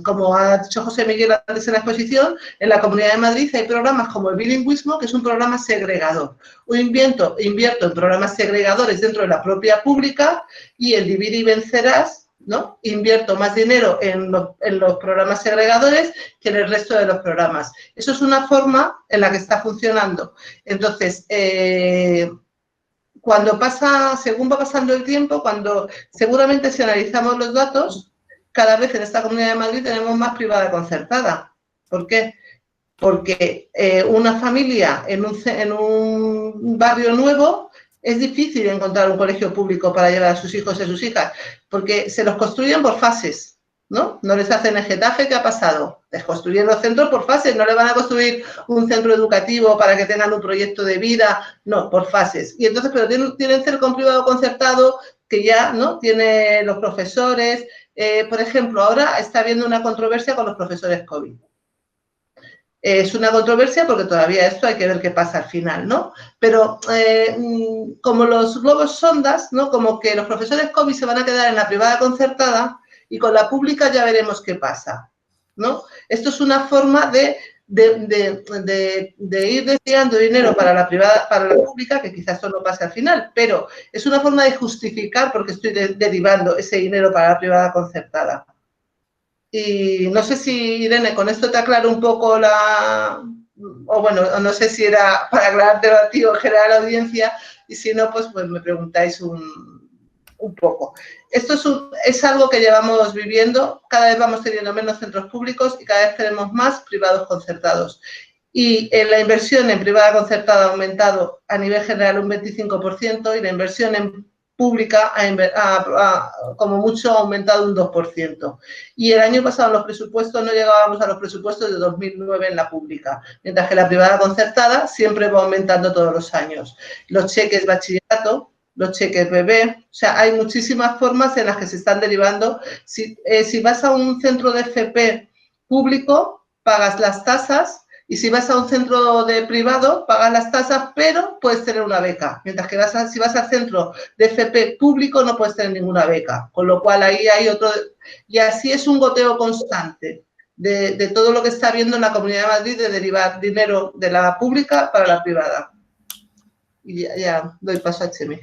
Speaker 2: como ha dicho José Miguel antes en la exposición, en la Comunidad de Madrid hay programas como el bilingüismo, que es un programa segregador. O invierto en programas segregadores dentro de la propia pública, y el Divide y Vencerás, ¿no? Invierto más dinero en los programas segregadores que en el resto de los programas. Eso es una forma en la que está funcionando. Entonces, según va pasando el tiempo, seguramente si analizamos los datos, cada vez en esta Comunidad de Madrid tenemos más privada concertada. ¿Por qué? Porque una familia en un barrio nuevo es difícil encontrar un colegio público para llevar a sus hijos y a sus hijas, porque se los construyen por fases, ¿no? No les hacen el Getafe, ¿qué ha pasado? Les construyen los centros por fases, no le van a construir un centro educativo para que tengan un proyecto de vida, no, por fases. Y entonces, pero tienen cerca un privado concertado que ya, ¿no? Tiene los profesores. Por ejemplo, ahora está habiendo una controversia con los profesores COVID. Es una controversia porque todavía esto hay que ver qué pasa al final, ¿no? Pero como los globos sondas, ¿no? Como que los profesores COVID se van a quedar en la privada concertada y con la pública ya veremos qué pasa, ¿no? Esto es una forma de ir desviando dinero para la privada, para la pública, que quizás esto no pase al final, pero es una forma de justificar por qué estoy derivando ese dinero para la privada concertada. Y no sé si, Irene, con esto te aclaro un poco o bueno, no sé si era para aclararte a ti o en general a la audiencia, y si no, pues me preguntáis un poco. Esto es algo que llevamos viviendo, cada vez vamos teniendo menos centros públicos y cada vez tenemos más privados concertados. Y la inversión en privada concertada ha aumentado a nivel general un 25% y la inversión en pública como mucho ha aumentado un 2%. Y el año pasado en los presupuestos no llegábamos a los presupuestos de 2009 en la pública, mientras que la privada concertada siempre va aumentando todos los años. Los cheques bachillerato, los cheques bebé, o sea, hay muchísimas formas en las que se están derivando. Si vas a un centro de FP público, pagas las tasas, y si vas a un centro de privado, pagas las tasas, pero puedes tener una beca. Mientras que si vas al centro de FP público, no puedes tener ninguna beca. Con lo cual, ahí hay otro... Y así es un goteo constante de todo lo que está habiendo en la Comunidad de Madrid de derivar dinero de la pública para la privada. Y ya doy paso a Chemi.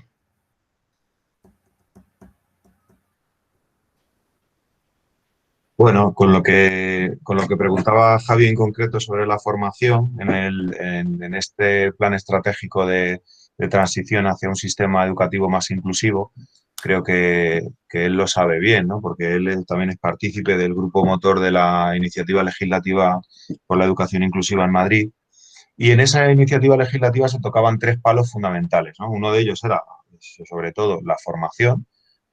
Speaker 3: Bueno, con lo que preguntaba Javi en concreto sobre la formación, en este plan estratégico de transición hacia un sistema educativo más inclusivo, creo que él lo sabe bien, ¿no? Porque él también es partícipe del grupo motor de la iniciativa legislativa por la educación inclusiva en Madrid. Y en esa iniciativa legislativa se tocaban tres palos fundamentales, ¿no? Uno de ellos era, sobre todo, la formación,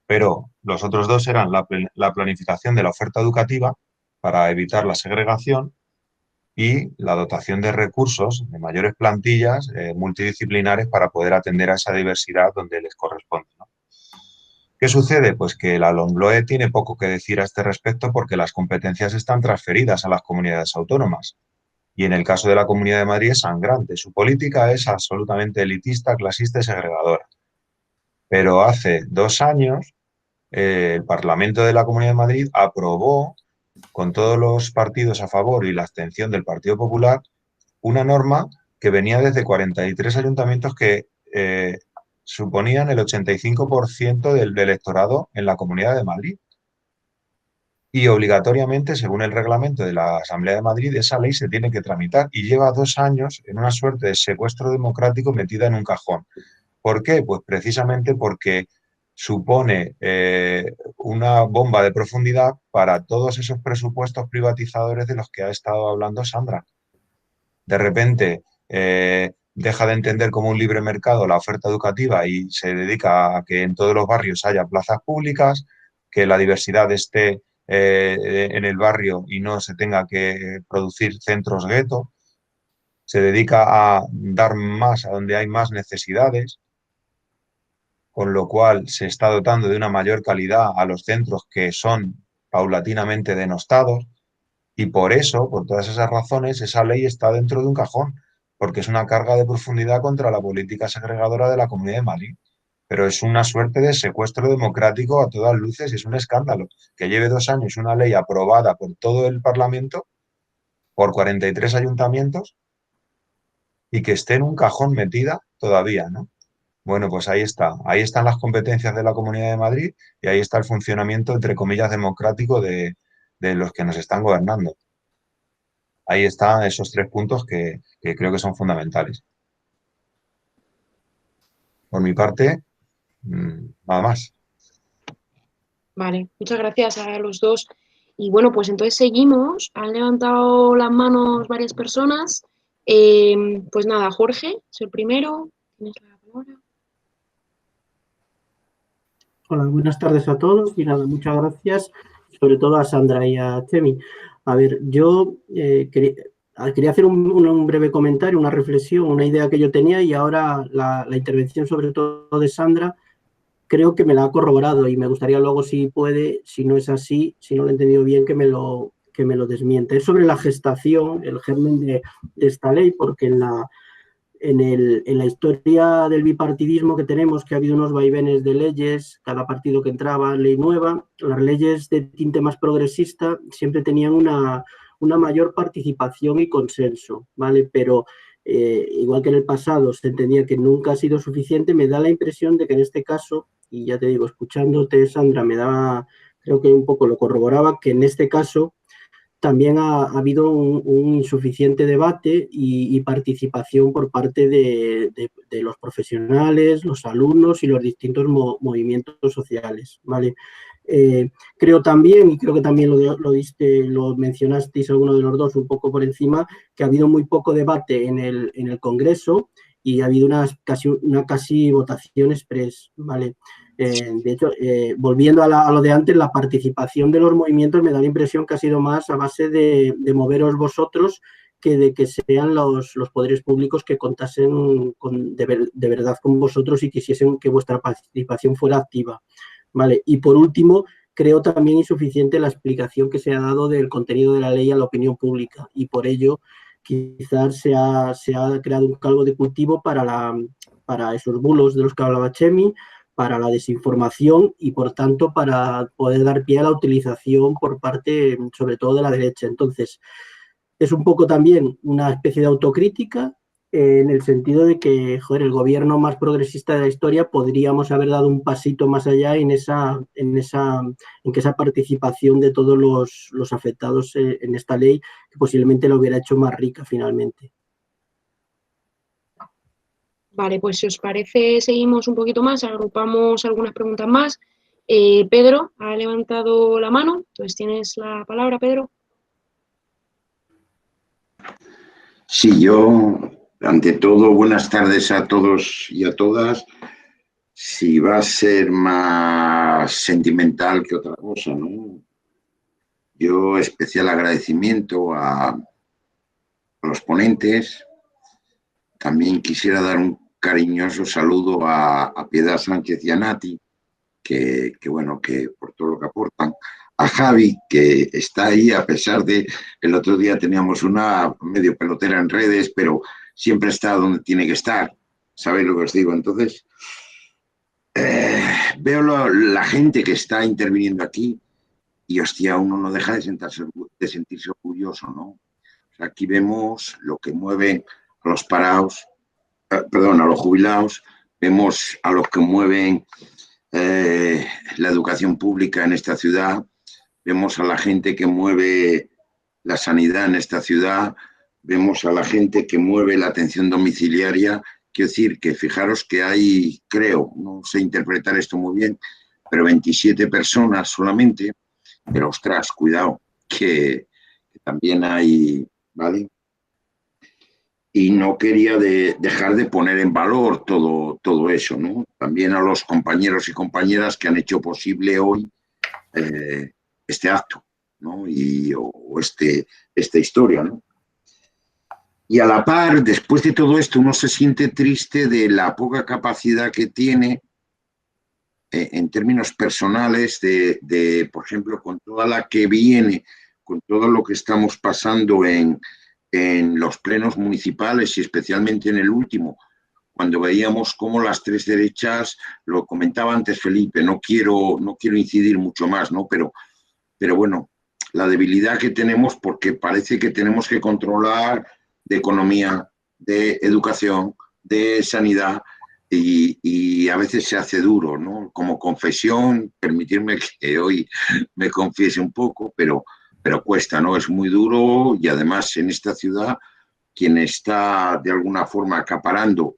Speaker 3: pero los otros dos eran la planificación de la oferta educativa para evitar la segregación y la dotación de recursos, de mayores plantillas multidisciplinares para poder atender a esa diversidad donde les corresponde, ¿no? ¿Qué sucede? Pues que la LOMLOE tiene poco que decir a este respecto porque las competencias están transferidas a las comunidades autónomas. Y en el caso de la Comunidad de Madrid es sangrante. Su política es absolutamente elitista, clasista y segregadora. Pero hace 2 años el Parlamento de la Comunidad de Madrid aprobó, con todos los partidos a favor y la abstención del Partido Popular, una norma que venía desde 43 ayuntamientos que suponían el 85% del electorado en la Comunidad de Madrid. Y obligatoriamente, según el reglamento de la Asamblea de Madrid, esa ley se tiene que tramitar y lleva 2 años en una suerte de secuestro democrático metida en un cajón. ¿Por qué? Pues precisamente porque supone una bomba de profundidad para todos esos presupuestos privatizadores de los que ha estado hablando Sandra. De repente deja de entender como un libre mercado la oferta educativa y se dedica a que en todos los barrios haya plazas públicas, que la diversidad esté en el barrio y no se tenga que producir centros gueto. Se dedica a dar más a donde hay más necesidades, con lo cual se está dotando de una mayor calidad a los centros que son paulatinamente denostados. Y por eso, por todas esas razones, esa ley está dentro de un cajón, porque es una carga de profundidad contra la política segregadora de la Comunidad de Madrid. Pero es una suerte de secuestro democrático a todas luces y es un escándalo que lleve 2 años una ley aprobada por todo el Parlamento, por 43 ayuntamientos, y que esté en un cajón metida todavía, ¿no? Bueno, pues ahí está. Ahí están las competencias de la Comunidad de Madrid y ahí está el funcionamiento, entre comillas, democrático de los que nos están gobernando. Ahí están esos 3 puntos que creo que son fundamentales. Por mi parte, nada más.
Speaker 1: Vale, muchas gracias a los dos. Y bueno, pues entonces seguimos. Han levantado las manos varias personas. Pues nada, Jorge, es el primero. Tienes la palabra.
Speaker 7: Hola, buenas tardes a todos y nada, muchas gracias, sobre todo a Sandra y a Chemi. A ver, yo quería hacer un breve comentario, una reflexión, una idea que yo tenía y ahora la intervención sobre todo de Sandra creo que me la ha corroborado y me gustaría luego, si puede, si no es así, si no lo he entendido bien, que me lo desmiente. Es sobre la gestación, el germen de esta ley, porque en la historia del bipartidismo que tenemos, que ha habido unos vaivenes de leyes, cada partido que entraba, ley nueva, las leyes de tinte más progresista siempre tenían una mayor participación y consenso, ¿vale? Pero igual que en el pasado se entendía que nunca ha sido suficiente, me da la impresión de que en este caso, y ya te digo, escuchándote, Sandra, creo que un poco lo corroboraba, que en este caso también ha habido un insuficiente debate y participación por parte de los profesionales, los alumnos y los distintos movimientos sociales, ¿vale? Creo también, y creo que también lo mencionasteis alguno de los dos un poco por encima, que ha habido muy poco debate en el Congreso y ha habido una casi votación express, ¿vale? De hecho, volviendo a lo de antes, la participación de los movimientos me da la impresión que ha sido más a base de moveros vosotros que de que sean los poderes públicos que contasen de verdad con vosotros y quisiesen que vuestra participación fuera activa, ¿vale? Y por último, creo también insuficiente la explicación que se ha dado del contenido de la ley a la opinión pública y por ello quizás se ha creado un caldo de cultivo para esos bulos de los que hablaba Chemi, para la desinformación y, por tanto, para poder dar pie a la utilización por parte, sobre todo, de la derecha. Entonces, es un poco también una especie de autocrítica en el sentido de que, joder, el gobierno más progresista de la historia podríamos haber dado un pasito más allá en que esa participación de todos los afectados en esta ley, que posiblemente la hubiera hecho más rica finalmente.
Speaker 1: Vale, pues si os parece, seguimos un poquito más, agrupamos algunas preguntas más. Pedro ha levantado la mano, entonces tienes la palabra, Pedro.
Speaker 8: Sí, yo, ante todo, buenas tardes a todos y a todas. si va a ser más sentimental que otra cosa, ¿no? Yo especial agradecimiento a los ponentes. También quisiera dar un cariñoso saludo a Piedad Sánchez y a Nati, que bueno, que por todo lo que aportan. A Javi, que está ahí, a pesar de el otro día teníamos una medio pelotera en redes, pero siempre está donde tiene que estar. ¿Sabéis lo que os digo? Entonces, veo la gente que está interviniendo aquí y, hostia, uno no deja de sentirse orgulloso, ¿no? O sea, aquí vemos lo que mueve a los parados, perdón, a los jubilados, vemos a los que mueven la educación pública en esta ciudad, vemos a la gente que mueve la sanidad en esta ciudad, vemos a la gente que mueve la atención domiciliaria. Quiero decir que fijaros que hay, creo, no sé interpretar esto muy bien, pero 27 personas solamente, pero ostras, cuidado, que también hay, ¿vale? Y no quería dejar de poner en valor todo eso, ¿no? También a los compañeros y compañeras que han hecho posible hoy este acto, ¿no? O esta historia, ¿no? Y a la par, después de todo esto, uno se siente triste de la poca capacidad que tiene en términos personales por ejemplo, con toda la que viene, con todo lo que estamos pasando en los plenos municipales y especialmente en el último, cuando veíamos cómo las tres derechas, lo comentaba antes Felipe, no quiero incidir mucho más, ¿no? Pero bueno, la debilidad que tenemos porque parece que tenemos que controlar de economía, de educación, de sanidad, y a veces se hace duro, ¿no? Como confesión, permitirme que hoy me confiese un poco, pero cuesta, ¿no? Es muy duro y además en esta ciudad quien está de alguna forma acaparando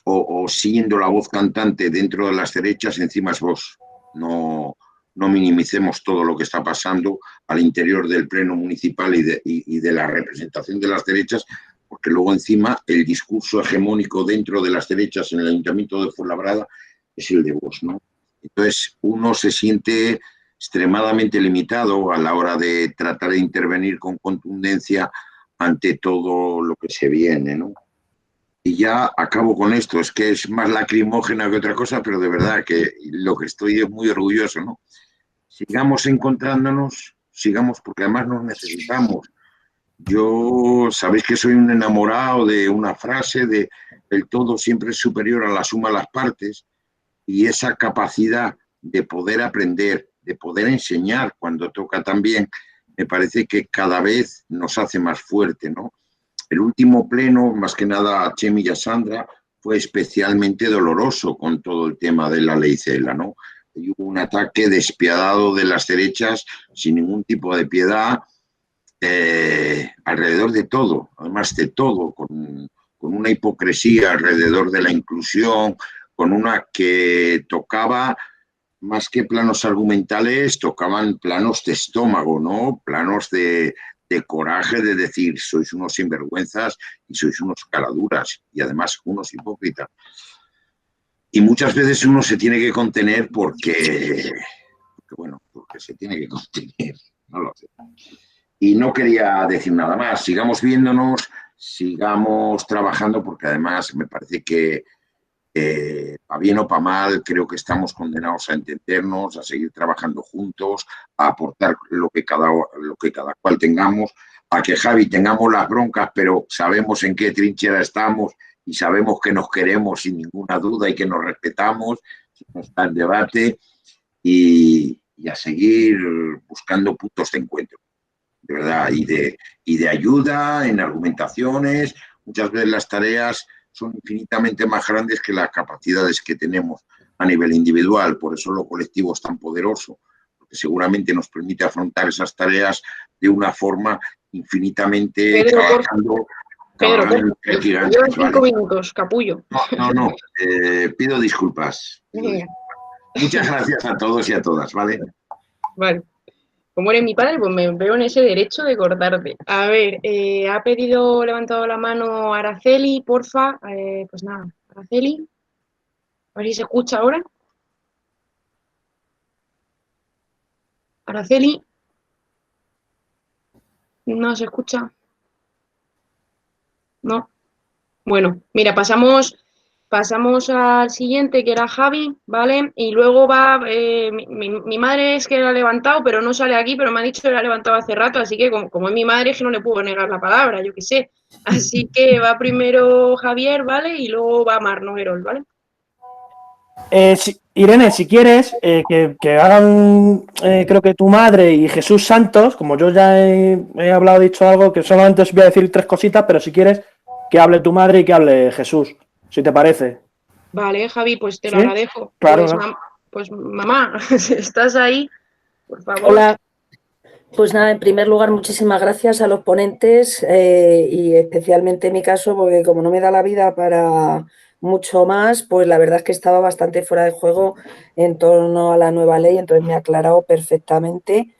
Speaker 8: o siendo la voz cantante dentro de las derechas, encima es vos. No minimicemos todo lo que está pasando al interior del pleno municipal y de la representación de las derechas, porque luego encima el discurso hegemónico dentro de las derechas en el Ayuntamiento de Fuenlabrada es el de vos, ¿no? Entonces uno se siente extremadamente limitado a la hora de tratar de intervenir con contundencia ante todo lo que se viene, ¿no? Y ya acabo con esto, es que es más lacrimógena que otra cosa, pero de verdad que lo que estoy es muy orgulloso, ¿no? Sigamos encontrándonos, sigamos, porque además nos necesitamos. Yo, sabéis que soy un enamorado de una frase de el todo siempre es superior a la suma de las partes, y esa capacidad de poder aprender, de poder enseñar cuando toca también, me parece que cada vez nos hace más fuerte, ¿no? El último pleno, más que nada a Chemi y a Sandra, fue especialmente doloroso con todo el tema de la ley Cela, ¿no? Y hubo un ataque despiadado de las derechas, sin ningún tipo de piedad, alrededor de todo, además de todo, con una hipocresía alrededor de la inclusión, con una que tocaba más que planos argumentales, tocaban planos de estómago, ¿no? Planos de coraje, de decir, sois unos sinvergüenzas y sois unos caraduras y además unos hipócritas. Y muchas veces uno se tiene que contener porque se tiene que contener, no lo sé. Y no quería decir nada más, sigamos viéndonos, sigamos trabajando, porque además me parece que para bien o para mal, creo que estamos condenados a entendernos, a seguir trabajando juntos, a aportar lo que cada cual tengamos, a que Javi tengamos las broncas, pero sabemos en qué trinchera estamos y sabemos que nos queremos sin ninguna duda y que nos respetamos, no está en debate, y a seguir buscando puntos de encuentro, de verdad, y de ayuda en argumentaciones. Muchas veces las tareas son infinitamente más grandes que las capacidades que tenemos a nivel individual, por eso lo colectivo es tan poderoso, porque seguramente nos permite afrontar esas tareas de una forma infinitamente trabajando.
Speaker 1: Pedro, llevan 5 minutos, capullo.
Speaker 8: No, pido disculpas. Muchas gracias a todos y a todas, ¿vale?
Speaker 1: Vale. Como eres mi padre, pues me veo en ese derecho de cortarte. A ver, ha levantado la mano Araceli, porfa. Pues nada, Araceli. ver si se escucha ahora. Araceli. No se escucha. No. Bueno, mira, pasamos al siguiente, que era Javi, ¿vale? Y luego va, mi madre es que la ha levantado, pero no sale aquí, pero me ha dicho que la ha levantado hace rato, así que como es mi madre, es que no le puedo negar la palabra, yo qué sé. Así que va primero Javier, ¿vale? Y luego va Marno Herol, ¿vale?
Speaker 6: Irene, si quieres, que hagan, creo que tu madre y Jesús Santos, como yo ya he hablado, dicho algo, que solamente os voy a decir 3 cositas, pero si quieres, que hable tu madre y que hable Jesús, si te parece.
Speaker 1: Vale, Javi, pues te lo
Speaker 6: ¿Sí?
Speaker 1: agradezco.
Speaker 6: Claro,
Speaker 1: Pues,
Speaker 6: ¿no?
Speaker 1: pues mamá, si estás ahí, por favor.
Speaker 9: Hola. Pues nada, en primer lugar, muchísimas gracias a los ponentes y especialmente en mi caso, porque como no me da la vida para mucho más, pues la verdad es que estaba bastante fuera de juego en torno a la nueva ley, entonces me ha aclarado perfectamente.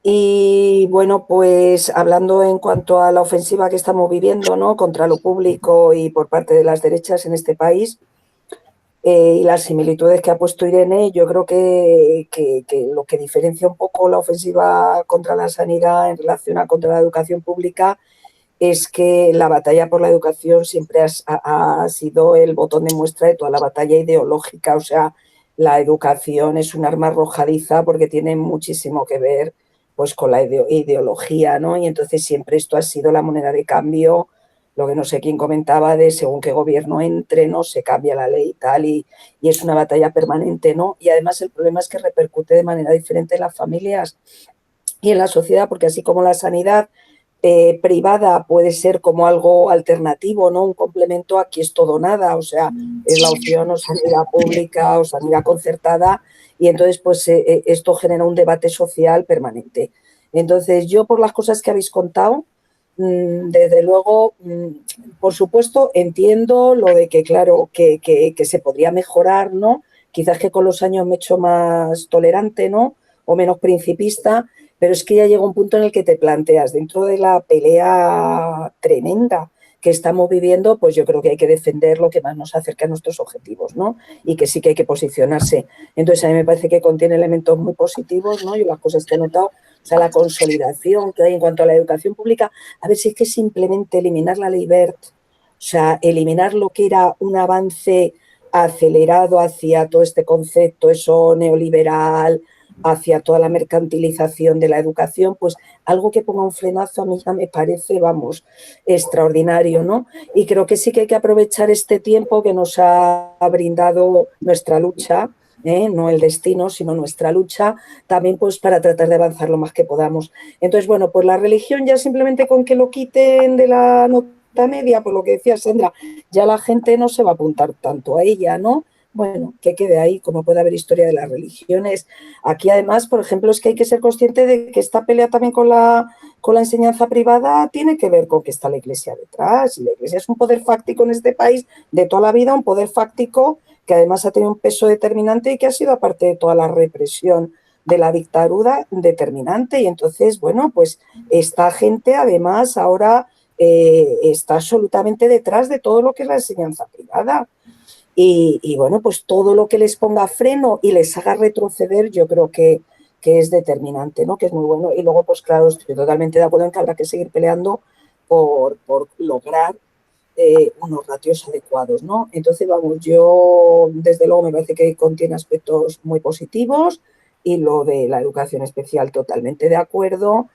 Speaker 9: Y bueno, pues hablando en cuanto a la ofensiva que estamos viviendo, ¿no?, contra lo público y por parte de las derechas en este país, y las similitudes que ha puesto Irene, yo creo que lo que diferencia un poco la ofensiva contra la sanidad en relación a contra la educación pública es que la batalla por la educación siempre ha sido el botón de muestra de toda la batalla ideológica. O sea, la educación es un arma arrojadiza porque tiene muchísimo que ver pues con la ideología, ¿no? Y entonces siempre esto ha sido la moneda de cambio. Lo que no sé quién comentaba de según qué gobierno entre, ¿no?, se cambia la ley y tal, y es una batalla permanente, ¿no? Y además el problema es que repercute de manera diferente en las familias y en la sociedad, porque así como la sanidad privada puede ser como algo alternativo, ¿no?, un complemento, aquí es todo nada, o sea, es la opción o sanidad pública o sanidad concertada, y entonces pues esto genera un debate social permanente. Entonces yo, por las cosas que habéis contado, desde luego, por supuesto, entiendo lo de que, claro, que se podría mejorar, ¿no? Quizás que con los años me he hecho más tolerante, ¿no?, o menos principista, pero es que ya llega un punto en el que te planteas, dentro de la pelea tremenda que estamos viviendo, pues yo creo que hay que defender lo que más nos acerca a nuestros objetivos, ¿no? Y que sí que hay que posicionarse. Entonces, a mí me parece que contiene elementos muy positivos, ¿no? Yo las cosas que he notado, o sea, la consolidación que hay en cuanto a la educación pública, a ver si es que simplemente eliminar la ley Wert, o sea, eliminar lo que era un avance acelerado hacia todo este concepto, eso neoliberal, hacia toda la mercantilización de la educación, pues algo que ponga un frenazo a mí ya me parece, vamos, extraordinario, ¿no? Y creo que sí que hay que aprovechar este tiempo que nos ha brindado nuestra lucha, no el destino, sino nuestra lucha, también pues para tratar de avanzar lo más que podamos. Entonces, bueno, pues la religión ya simplemente con que lo quiten de la nota media, por lo que decía Sandra, ya la gente no se va a apuntar tanto a ella, ¿no? Bueno, que quede ahí, como puede haber historia de las religiones. Aquí, además, por ejemplo, es que hay que ser consciente de que esta pelea también con la enseñanza privada tiene que ver con que está la Iglesia detrás. Y la Iglesia es un poder fáctico en este país de toda la vida, un poder fáctico que además ha tenido un peso determinante y que ha sido, aparte de toda la represión de la dictadura, determinante. Y entonces, bueno, pues esta gente, además, ahora está absolutamente detrás de todo lo que es la enseñanza privada. Y bueno, pues todo lo que les ponga freno y les haga retroceder, yo creo que es determinante, ¿no?, que es muy bueno. Y luego, pues claro, estoy totalmente de acuerdo en que habrá que seguir peleando por lograr unos ratios adecuados, ¿no? Entonces, vamos, yo desde luego me parece que contiene aspectos muy positivos, y lo de la educación especial totalmente de acuerdo.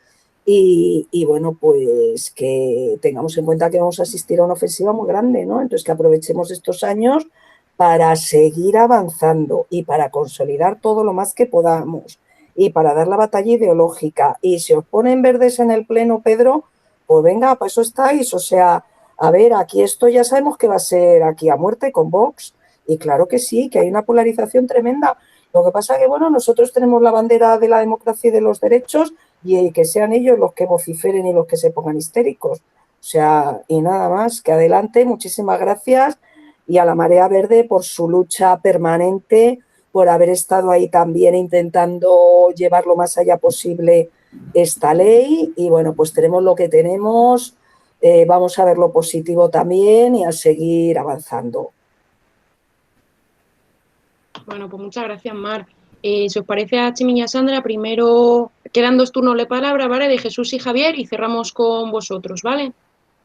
Speaker 9: Y bueno, pues que tengamos en cuenta que vamos a asistir a una ofensiva muy grande, ¿no? Entonces, que aprovechemos estos años para seguir avanzando y para consolidar todo lo más que podamos y para dar la batalla ideológica. Y si os ponen verdes en el pleno, Pedro, pues venga, para eso estáis. O sea, a ver, aquí esto ya sabemos que va a ser aquí a muerte con Vox, y claro que sí, que hay una polarización tremenda. Lo que pasa es que, bueno, nosotros tenemos la bandera de la democracia y de los derechos, y que sean ellos los que vociferen y los que se pongan histéricos. O sea, y nada más, que adelante, muchísimas gracias, y a la Marea Verde por su lucha permanente, por haber estado ahí también intentando llevar lo más allá posible esta ley. Y bueno, pues tenemos lo que tenemos, vamos a ver lo positivo también y a seguir avanzando.
Speaker 1: Bueno, pues muchas gracias, Mar. Si os parece a Chimi y a Sandra, primero quedan 2 turnos de palabra, ¿vale? De Jesús y Javier y cerramos con vosotros, ¿vale?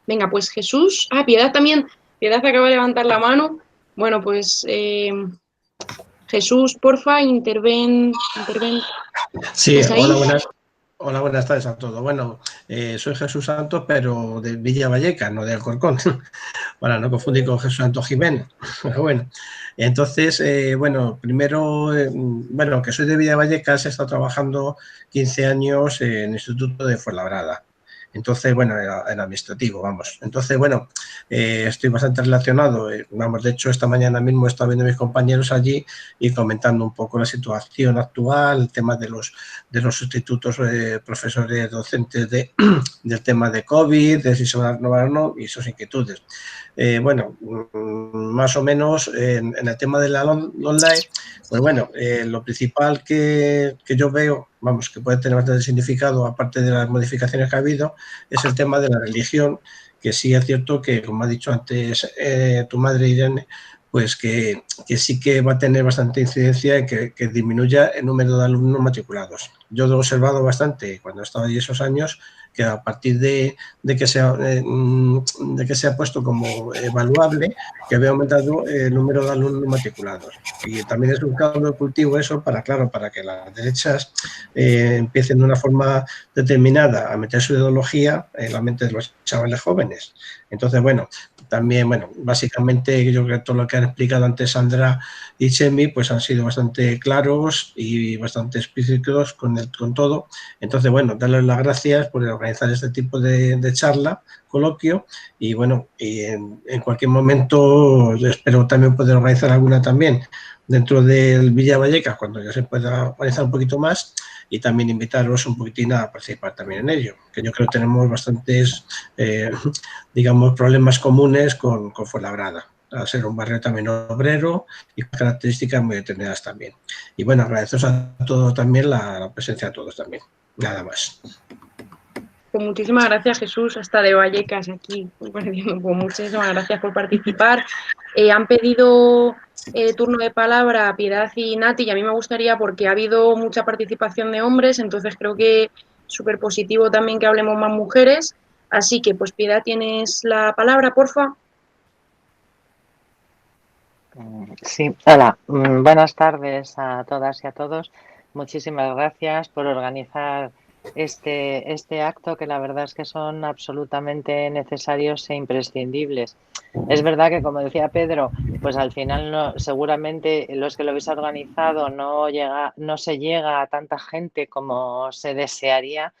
Speaker 1: Venga, pues Jesús. Ah, Piedad también. Piedad acaba de levantar la mano. Bueno, pues Jesús, porfa, interven.
Speaker 10: Sí,
Speaker 1: ¿Estás ahí?
Speaker 10: hola, buenas tardes a todos. Bueno, soy Jesús Santos, pero de Villa Valleca, no de Alcorcón, para no confundir con Jesús Santos Jiménez. Bueno, entonces, bueno, primero, bueno, que soy de Villa Vallecas, he estado trabajando 15 años en el Instituto de Fuenlabrada. Entonces, bueno, era administrativo, vamos. Entonces, bueno, estoy bastante relacionado. Vamos, de hecho, esta mañana mismo he estado viendo a mis compañeros allí y comentando un poco la situación actual, el tema de los sustitutos profesores docentes del tema de COVID, de si se van a renovar o no, y sus inquietudes. Bueno, más o menos en el tema de la online, pues bueno, lo principal que yo veo, vamos, que puede tener bastante significado, aparte de las modificaciones que ha habido, es el tema de la religión, que sí es cierto que, como ha dicho antes tu madre Irene, pues que sí que va a tener bastante incidencia en que disminuya el número de alumnos matriculados. Yo lo he observado bastante cuando he estado allí esos años, que a partir de que se ha puesto como evaluable, que había aumentado el número de alumnos matriculados. Y también es un caldo de cultivo eso para que las derechas empiecen de una forma determinada a meter su ideología en la mente de los chavales jóvenes. Entonces, bueno, también, bueno, básicamente yo creo que todo lo que han explicado antes Sandra y Chemi, pues han sido bastante claros y bastante explícitos con todo. Entonces, bueno, darles las gracias por organizar este tipo de charla, coloquio, y bueno, y en cualquier momento espero también poder organizar alguna también dentro del Villa Vallecas, cuando ya se pueda organizar un poquito más, y también invitaros un poquitín a participar también en ello, que yo creo que tenemos bastantes, digamos, problemas comunes con Fuenlabrada, a ser un barrio también obrero y características muy determinadas también. Y bueno, agradeceros a todos también la presencia de todos también. Nada más.
Speaker 1: Pues muchísimas gracias, Jesús, hasta de Vallecas aquí. Pues muchísimas gracias por participar. Han pedido turno de palabra Piedad y Nati, y a mí me gustaría, porque ha habido mucha participación de hombres, entonces creo que es súper positivo también que hablemos más mujeres. Así que, pues, Piedad, tienes la palabra, porfa.
Speaker 11: Sí, hola, buenas tardes a todas y a todos. Muchísimas gracias por organizar este acto, que la verdad es que son absolutamente necesarios e imprescindibles. Es verdad que, como decía Pedro, pues al final seguramente los que lo habéis organizado no se llega a tanta gente como se desearía,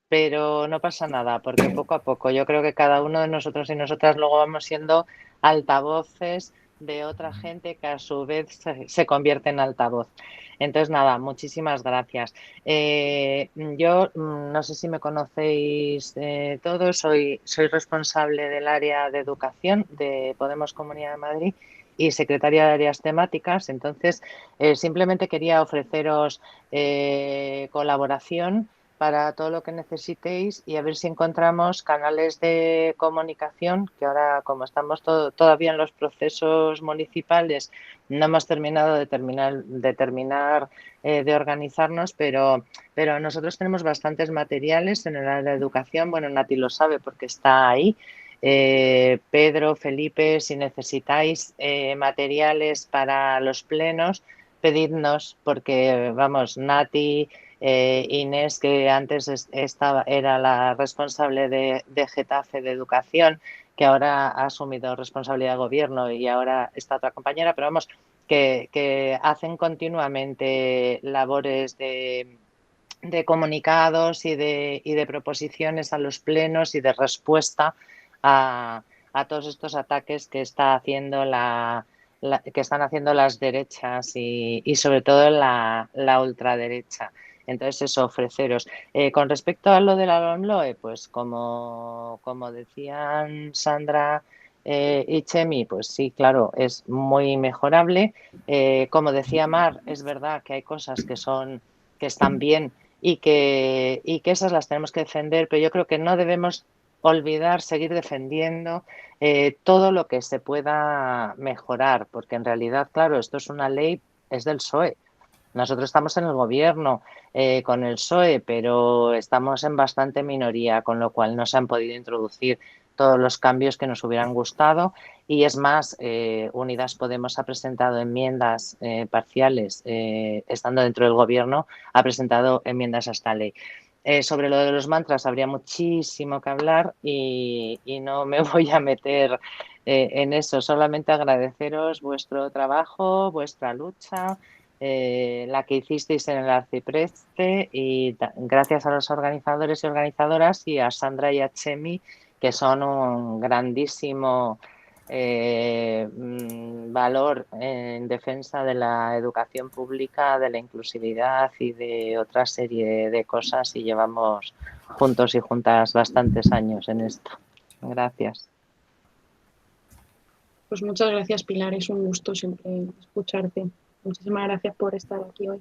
Speaker 11: pero no pasa nada, porque poco a poco yo creo que cada uno de nosotros y nosotras luego vamos siendo altavoces de otra gente que a su vez se convierte en altavoz. Entonces, nada, muchísimas gracias. Yo no sé si me conocéis todos, soy responsable del área de educación de Podemos Comunidad de Madrid y secretaria de áreas temáticas. Entonces, simplemente quería ofreceros colaboración para todo lo que necesitéis y a ver si encontramos canales de comunicación, que ahora, como estamos todavía en los procesos municipales, no hemos terminado de organizarnos, pero nosotros tenemos bastantes materiales en el área de educación. Bueno, Nati lo sabe porque está ahí. Pedro, Felipe, si necesitáis materiales para los plenos, pedidnos, porque vamos, Nati, Inés, que antes era la responsable de Getafe de Educación, que ahora ha asumido responsabilidad de gobierno, y ahora está otra compañera, pero vamos, que hacen continuamente labores de comunicados y de proposiciones a los plenos y de respuesta a todos estos ataques que están haciendo las derechas y sobre todo la ultraderecha. Entonces, eso, ofreceros. Con respecto a lo de la LOMLOE, pues como decían Sandra y Chemi, pues sí, claro, es muy mejorable. Como decía Mar, es verdad que hay cosas que están bien y que esas las tenemos que defender, pero yo creo que no debemos olvidar seguir defendiendo todo lo que se pueda mejorar, porque en realidad, claro, esto es una ley es del PSOE. Nosotros estamos en el gobierno con el PSOE, pero estamos en bastante minoría, con lo cual no se han podido introducir todos los cambios que nos hubieran gustado. Y es más, Unidas Podemos ha presentado enmiendas parciales, estando dentro del gobierno, ha presentado enmiendas a esta ley. Sobre lo de los mantras habría muchísimo que hablar y no me voy a meter en eso. Solamente agradeceros vuestro trabajo, vuestra lucha, la que hicisteis en el Arcipreste, y gracias a los organizadores y organizadoras y a Sandra y a Chemi, que son un grandísimo valor en defensa de la educación pública, de la inclusividad y de otra serie de cosas, y llevamos juntos y juntas bastantes años en esto. Gracias.
Speaker 1: Pues muchas gracias, Pilar, es un gusto siempre escucharte. Muchísimas gracias por estar aquí hoy.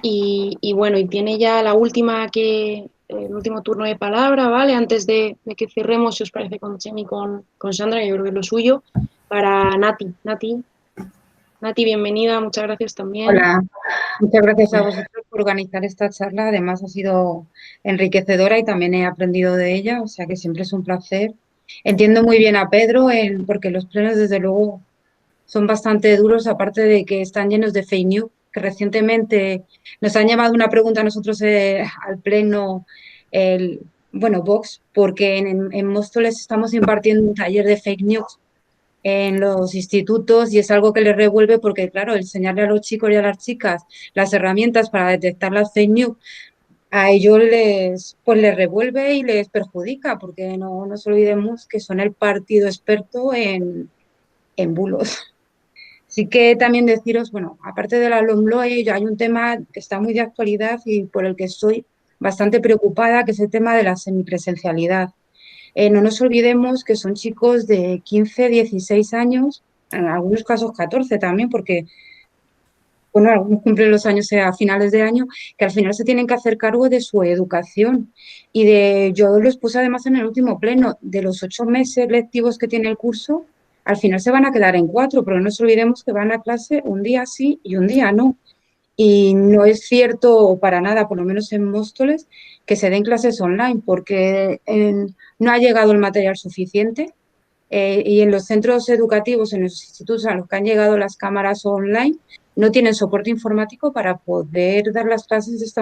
Speaker 1: Y bueno, y tiene ya el último turno de palabra, ¿vale? Antes de que cerremos, si os parece, con Chemi y con Sandra, yo creo que es lo suyo, para Nati. Nati, bienvenida, muchas gracias también.
Speaker 12: Hola, muchas gracias a vosotros por organizar esta charla. Además, ha sido enriquecedora y también he aprendido de ella, o sea que siempre es un placer. Entiendo muy bien a Pedro, porque los plenos, desde luego, son bastante duros, aparte de que están llenos de fake news, que recientemente nos han llevado una pregunta a nosotros al pleno, Vox, porque en Móstoles estamos impartiendo un taller de fake news en los institutos y es algo que les revuelve porque, claro, enseñarle a los chicos y a las chicas las herramientas para detectar las fake news, a ellos les revuelve y les perjudica, porque no nos olvidemos que son el partido experto en bulos. Sí que también deciros, bueno, aparte de la LOMLOE, hay un tema que está muy de actualidad y por el que estoy bastante preocupada, que es el tema de la semipresencialidad. No nos olvidemos que son chicos de 15, 16 años, en algunos casos 14 también, porque bueno, algunos cumplen los años a finales de año, que al final se tienen que hacer cargo de su educación. Yo lo expuse además en el último pleno, de los 8 meses lectivos que tiene el curso, al final se van a quedar en 4, pero no nos olvidemos que van a clase un día sí y un día no. Y no es cierto para nada, por lo menos en Móstoles, que se den clases online, porque no ha llegado el material suficiente y en los centros educativos, en los institutos a los que han llegado las cámaras online, no tienen soporte informático para poder dar las clases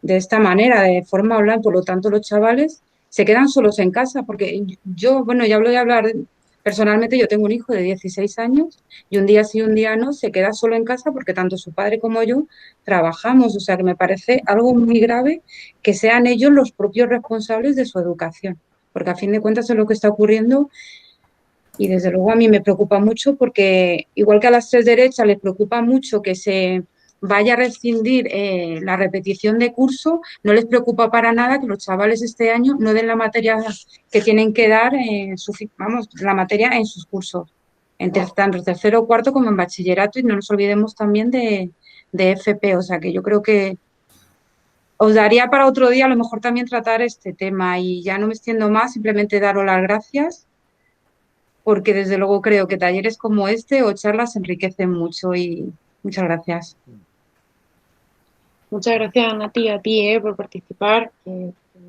Speaker 12: de esta manera, de forma online. Por lo tanto, los chavales se quedan solos en casa, porque yo, bueno, ya hablo de hablar personalmente, yo tengo un hijo de 16 años y un día sí, un día no, se queda solo en casa porque tanto su padre como yo trabajamos. O sea, que me parece algo muy grave que sean ellos los propios responsables de su educación, porque a fin de cuentas es lo que está ocurriendo. Y desde luego a mí me preocupa mucho porque, igual que a las tres derechas les preocupa mucho que se vaya a rescindir la repetición de curso, no les preocupa para nada que los chavales este año no den la materia que tienen que dar, la materia en sus cursos, tanto en tercero o cuarto como en bachillerato, y no nos olvidemos también de FP. O sea que yo creo que os daría para otro día a lo mejor también tratar este tema, y ya no me extiendo más, simplemente daros las gracias, porque desde luego creo que talleres como este o charlas enriquecen mucho, y muchas gracias.
Speaker 1: Muchas gracias, Nati, a ti por participar.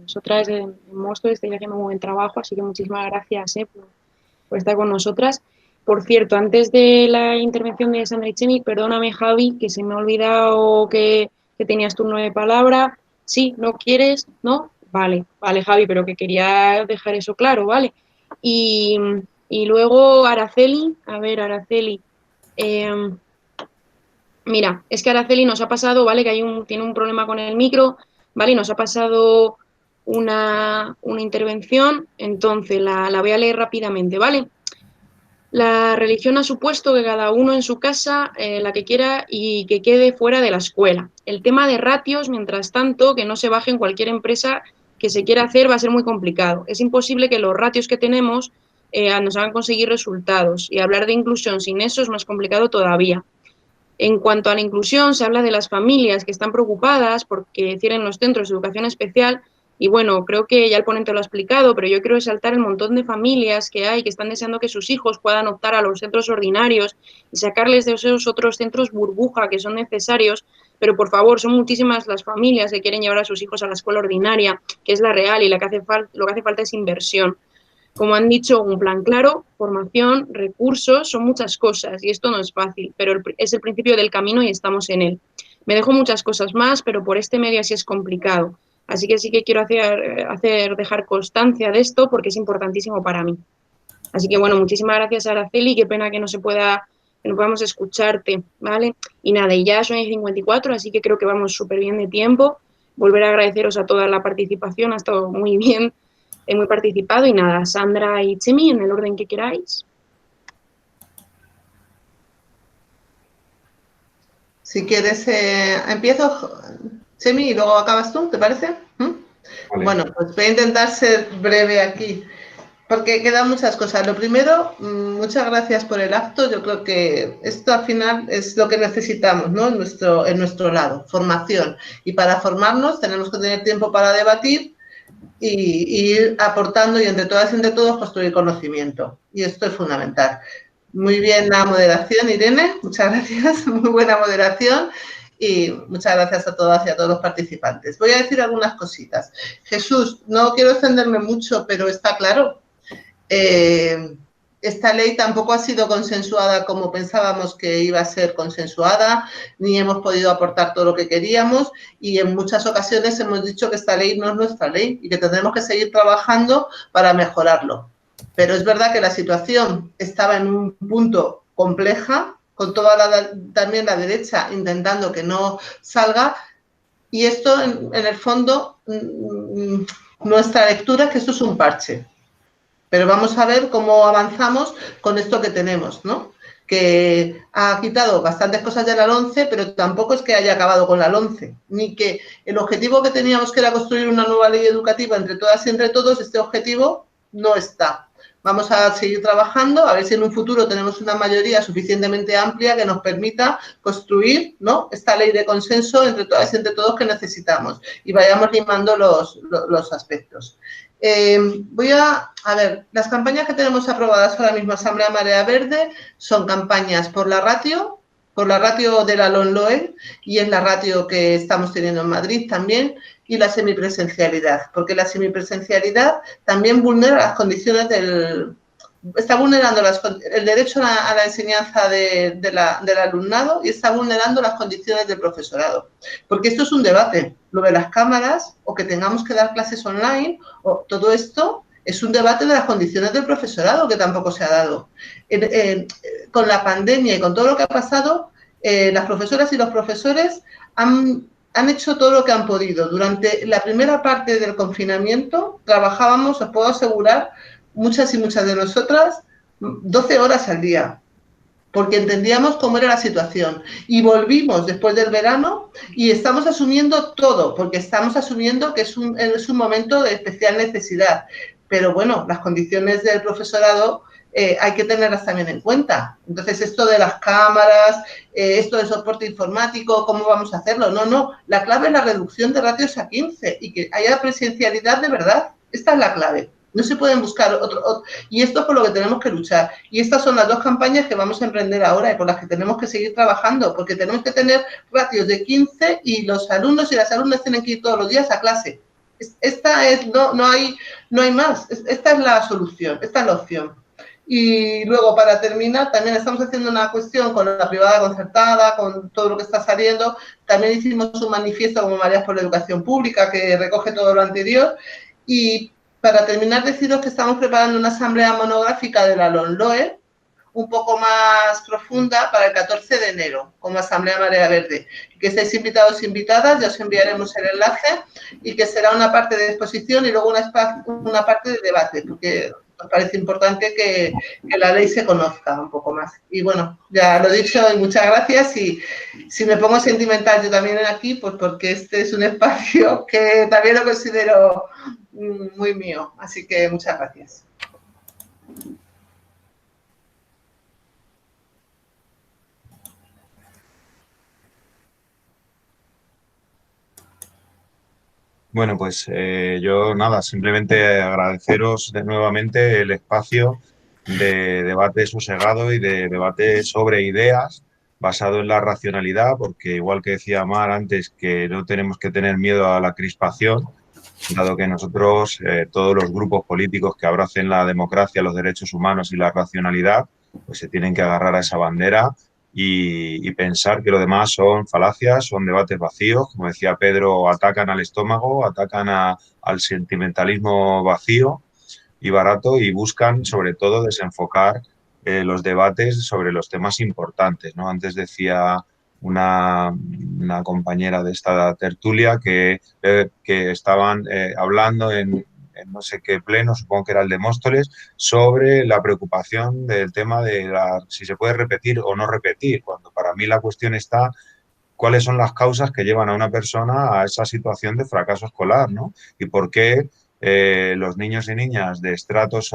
Speaker 1: Nosotras en Móstoles estáis haciendo un buen trabajo, así que muchísimas gracias por estar con nosotras. Por cierto, antes de la intervención de Sandra y Chemi, perdóname, Javi, que se me ha olvidado que tenías turno de palabra. Sí, ¿no quieres? ¿No? Vale, Javi, pero que quería dejar eso claro, ¿vale? Y luego Araceli, a ver, Araceli, mira, es que Araceli nos ha pasado, ¿vale? Que tiene un problema con el micro, ¿vale? Nos ha pasado una intervención, entonces la voy a leer rápidamente, ¿vale? La religión ha supuesto que cada uno en su casa, la que quiera, y que quede fuera de la escuela. El tema de ratios, mientras tanto, que no se baje en cualquier empresa que se quiera hacer, va a ser muy complicado. Es imposible que los ratios que tenemos nos hagan conseguir resultados, y hablar de inclusión sin eso es más complicado todavía. En cuanto a la inclusión, se habla de las familias que están preocupadas porque cierren los centros de educación especial, Y bueno, creo que ya el ponente lo ha explicado, pero yo quiero resaltar el montón de familias que hay que están deseando que sus hijos puedan optar a los centros ordinarios y sacarles de esos otros centros burbuja que son necesarios, pero por favor, son muchísimas las familias que quieren llevar a sus hijos a la escuela ordinaria, que es la real y lo que hace falta es inversión. Como han dicho, un plan claro, formación, recursos, son muchas cosas y esto no es fácil, pero es el principio del camino y estamos en él. Me dejo muchas cosas más, pero por este medio así es complicado. Así que sí que quiero dejar constancia de esto porque es importantísimo para mí. Así que bueno, muchísimas gracias, Araceli. Qué pena que que no podamos escucharte, ¿vale? Y nada, y ya son 54, así que creo que vamos súper bien de tiempo. Volver a agradeceros a toda la participación, ha estado muy bien, muy participado. Y nada, Sandra y Chemi, en el orden que queráis.
Speaker 2: Si quieres, empiezo, Chemi, y luego acabas tú, ¿te parece?
Speaker 3: Vale.
Speaker 2: Bueno, pues voy a intentar ser breve aquí, porque quedan muchas cosas. Lo primero, muchas gracias por el acto. Yo creo que esto al final es lo que necesitamos, ¿no? En nuestro lado, formación. Y para formarnos tenemos que tener tiempo para debatir y ir aportando y entre todas y entre todos construir conocimiento. Y esto es fundamental. Muy bien la moderación, Irene, muchas gracias, muy buena moderación y muchas gracias a todas y a todos los participantes. Voy a decir algunas cositas. Jesús, no quiero extenderme mucho, pero está claro, esta ley tampoco ha sido consensuada como pensábamos que iba a ser consensuada, ni hemos podido aportar todo lo que queríamos y en muchas ocasiones hemos dicho que esta ley no es nuestra ley y que tendremos que seguir trabajando para mejorarlo. Pero es verdad que la situación estaba en un punto compleja, con también la derecha intentando que no salga, y esto, en el fondo, nuestra lectura es que esto es un parche. Pero vamos a ver cómo avanzamos con esto que tenemos, ¿no? Que ha quitado bastantes cosas de la LOMCE, pero tampoco es que haya acabado con la LOMCE, ni que el objetivo que teníamos, que era construir una nueva ley educativa entre todas y entre todos, este objetivo no está. Vamos a seguir trabajando, a ver si en un futuro tenemos una mayoría suficientemente amplia que nos permita construir, ¿no?, esta ley de consenso entre todas y entre todos que necesitamos y vayamos limando los aspectos. Voy a ver, las campañas que tenemos aprobadas ahora mismo Asamblea Marea Verde son campañas por la ratio de la LOMLOE, y es la ratio que estamos teniendo en Madrid también, y la semipresencialidad, porque la semipresencialidad también vulnera las condiciones está vulnerando el derecho a la enseñanza del alumnado y está vulnerando las condiciones del profesorado. Porque esto es un debate, lo de las cámaras o que tengamos que dar clases online, o todo esto es un debate de las condiciones del profesorado que tampoco se ha dado. Con la pandemia y con todo lo que ha pasado, las profesoras y los profesores han hecho todo lo que han podido. Durante la primera parte del confinamiento trabajábamos, os puedo asegurar, muchas y muchas de nosotras, 12 horas al día, porque entendíamos cómo era la situación. Y volvimos después del verano y estamos asumiendo todo, porque estamos asumiendo que es un momento de especial necesidad. Pero bueno, las condiciones del profesorado hay que tenerlas también en cuenta. Entonces, esto de las cámaras, esto de soporte informático, ¿cómo vamos a hacerlo? No, la clave es la reducción de ratios a 15 y que haya presencialidad de verdad. Esta es la clave. No se pueden buscar otro. Y esto es por lo que tenemos que luchar. Y estas son las dos campañas que vamos a emprender ahora y por las que tenemos que seguir trabajando, porque tenemos que tener ratios de 15 y los alumnos y las alumnas tienen que ir todos los días a clase. Esta es, no hay más. Esta es la solución, esta es la opción. Y luego, para terminar, también estamos haciendo una cuestión con la privada concertada, con todo lo que está saliendo. También hicimos un manifiesto como Mareas por la Educación Pública que recoge todo lo anterior. Y para terminar, deciros que estamos preparando una asamblea monográfica de la LOMLOE, un poco más profunda, para el 14 de enero, como Asamblea Marea Verde. Que estáis invitados e invitadas, ya os enviaremos el enlace, y que será una parte de exposición y luego una parte de debate, porque nos parece importante que la ley se conozca un poco más. Y bueno, ya lo he dicho y muchas gracias. Y si me pongo sentimental yo también aquí, pues porque este es un espacio que también lo considero muy mío. Así que muchas gracias.
Speaker 3: Bueno, pues yo nada, simplemente agradeceros nuevamente el espacio de debate sosegado y de debate sobre ideas basado en la racionalidad, porque igual que decía Mar antes, que no tenemos que tener miedo a la crispación, dado que nosotros, todos los grupos políticos que abracen la democracia, los derechos humanos y la racionalidad, pues se tienen que agarrar a esa bandera y pensar que lo demás son falacias, son debates vacíos. Como decía Pedro, atacan al estómago, atacan al sentimentalismo vacío y barato y buscan sobre todo desenfocar los debates sobre los temas importantes, ¿no? Antes decía una compañera de esta tertulia que estaban hablando en no sé qué pleno, supongo que era el de Móstoles, sobre la preocupación del tema de si se puede repetir o no repetir, cuando para mí la cuestión está cuáles son las causas que llevan a una persona a esa situación de fracaso escolar, ¿no? Y por qué los niños y niñas de estratos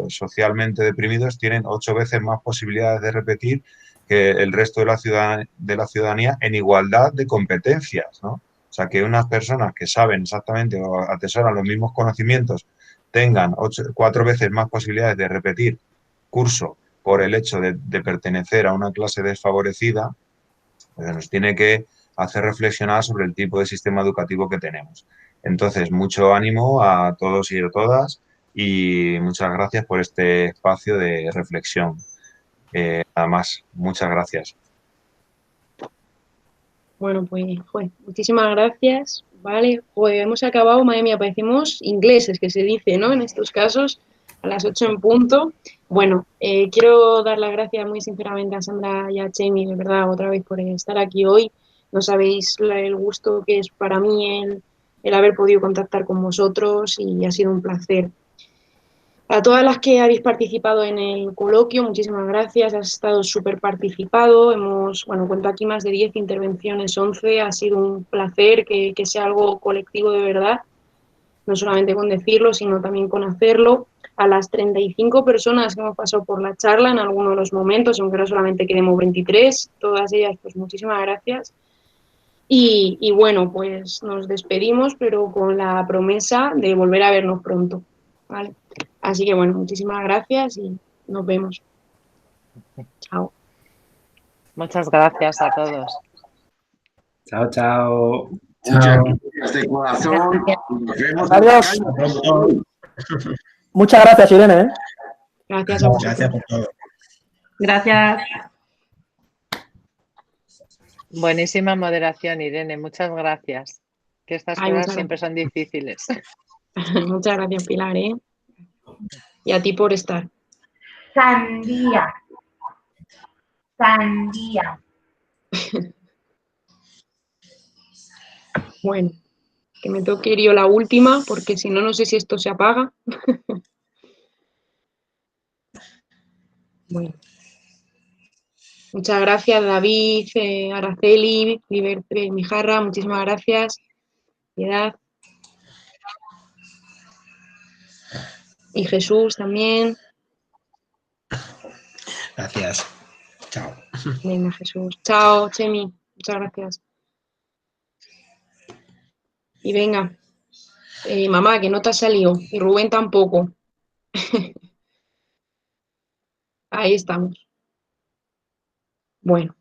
Speaker 3: socialmente deprimidos tienen 8 veces más posibilidades de repetir que el resto de la ciudadanía en igualdad de competencias, ¿no? O sea, que unas personas que saben exactamente o atesoran los mismos conocimientos tengan 4 veces más posibilidades de repetir curso por el hecho de pertenecer a una clase desfavorecida, pues nos tiene que hacer reflexionar sobre el tipo de sistema educativo que tenemos. Entonces, mucho ánimo a todos y a todas y muchas gracias por este espacio de reflexión. Nada más, muchas gracias.
Speaker 1: Bueno, pues, muchísimas gracias, ¿vale? Pues hemos acabado, madre mía, parecemos ingleses, que se dice, ¿no? En estos casos, a las 8 en punto. Bueno, quiero dar las gracias muy sinceramente a Sandra y a Chemi, de verdad, otra vez por estar aquí hoy. No sabéis el gusto que es para mí el haber podido contactar con vosotros y ha sido un placer. A todas las que habéis participado en el coloquio, muchísimas gracias, has estado súper participado, cuento aquí más de 10 intervenciones, 11, ha sido un placer que sea algo colectivo de verdad, no solamente con decirlo, sino también con hacerlo. A las 35 personas que hemos pasado por la charla en algunos de los momentos, aunque ahora solamente quedemos 23, todas ellas, pues muchísimas gracias. Y bueno, pues nos despedimos, pero con la promesa de volver a vernos pronto, ¿vale? Así que bueno, muchísimas gracias y nos vemos. Chao.
Speaker 11: Muchas gracias a todos.
Speaker 4: Chao, chao.
Speaker 8: Muchas gracias de corazón. Nos vemos.
Speaker 6: Adiós. Muchas gracias, Irene.
Speaker 1: Gracias a vosotros.
Speaker 10: Gracias por todo.
Speaker 12: Gracias.
Speaker 11: Buenísima moderación, Irene. Muchas gracias. Que estas
Speaker 1: Ay,
Speaker 11: cosas
Speaker 1: muchas
Speaker 11: siempre son difíciles.
Speaker 1: Muchas gracias, Pilar, ¿eh? Y a ti por estar.
Speaker 13: Sandía. Sandía.
Speaker 1: Bueno, que me tengo que ir yo la última, porque si no, no sé si esto se apaga. Bueno. Muchas gracias, David, Araceli, Libertre, Mijarra, muchísimas gracias. Piedad. Y Jesús también.
Speaker 10: Gracias. Chao.
Speaker 1: Venga, Jesús. Chao, Chemi. Muchas gracias. Y venga. Mamá, que no te has salido. Y Rubén tampoco. Ahí estamos. Bueno.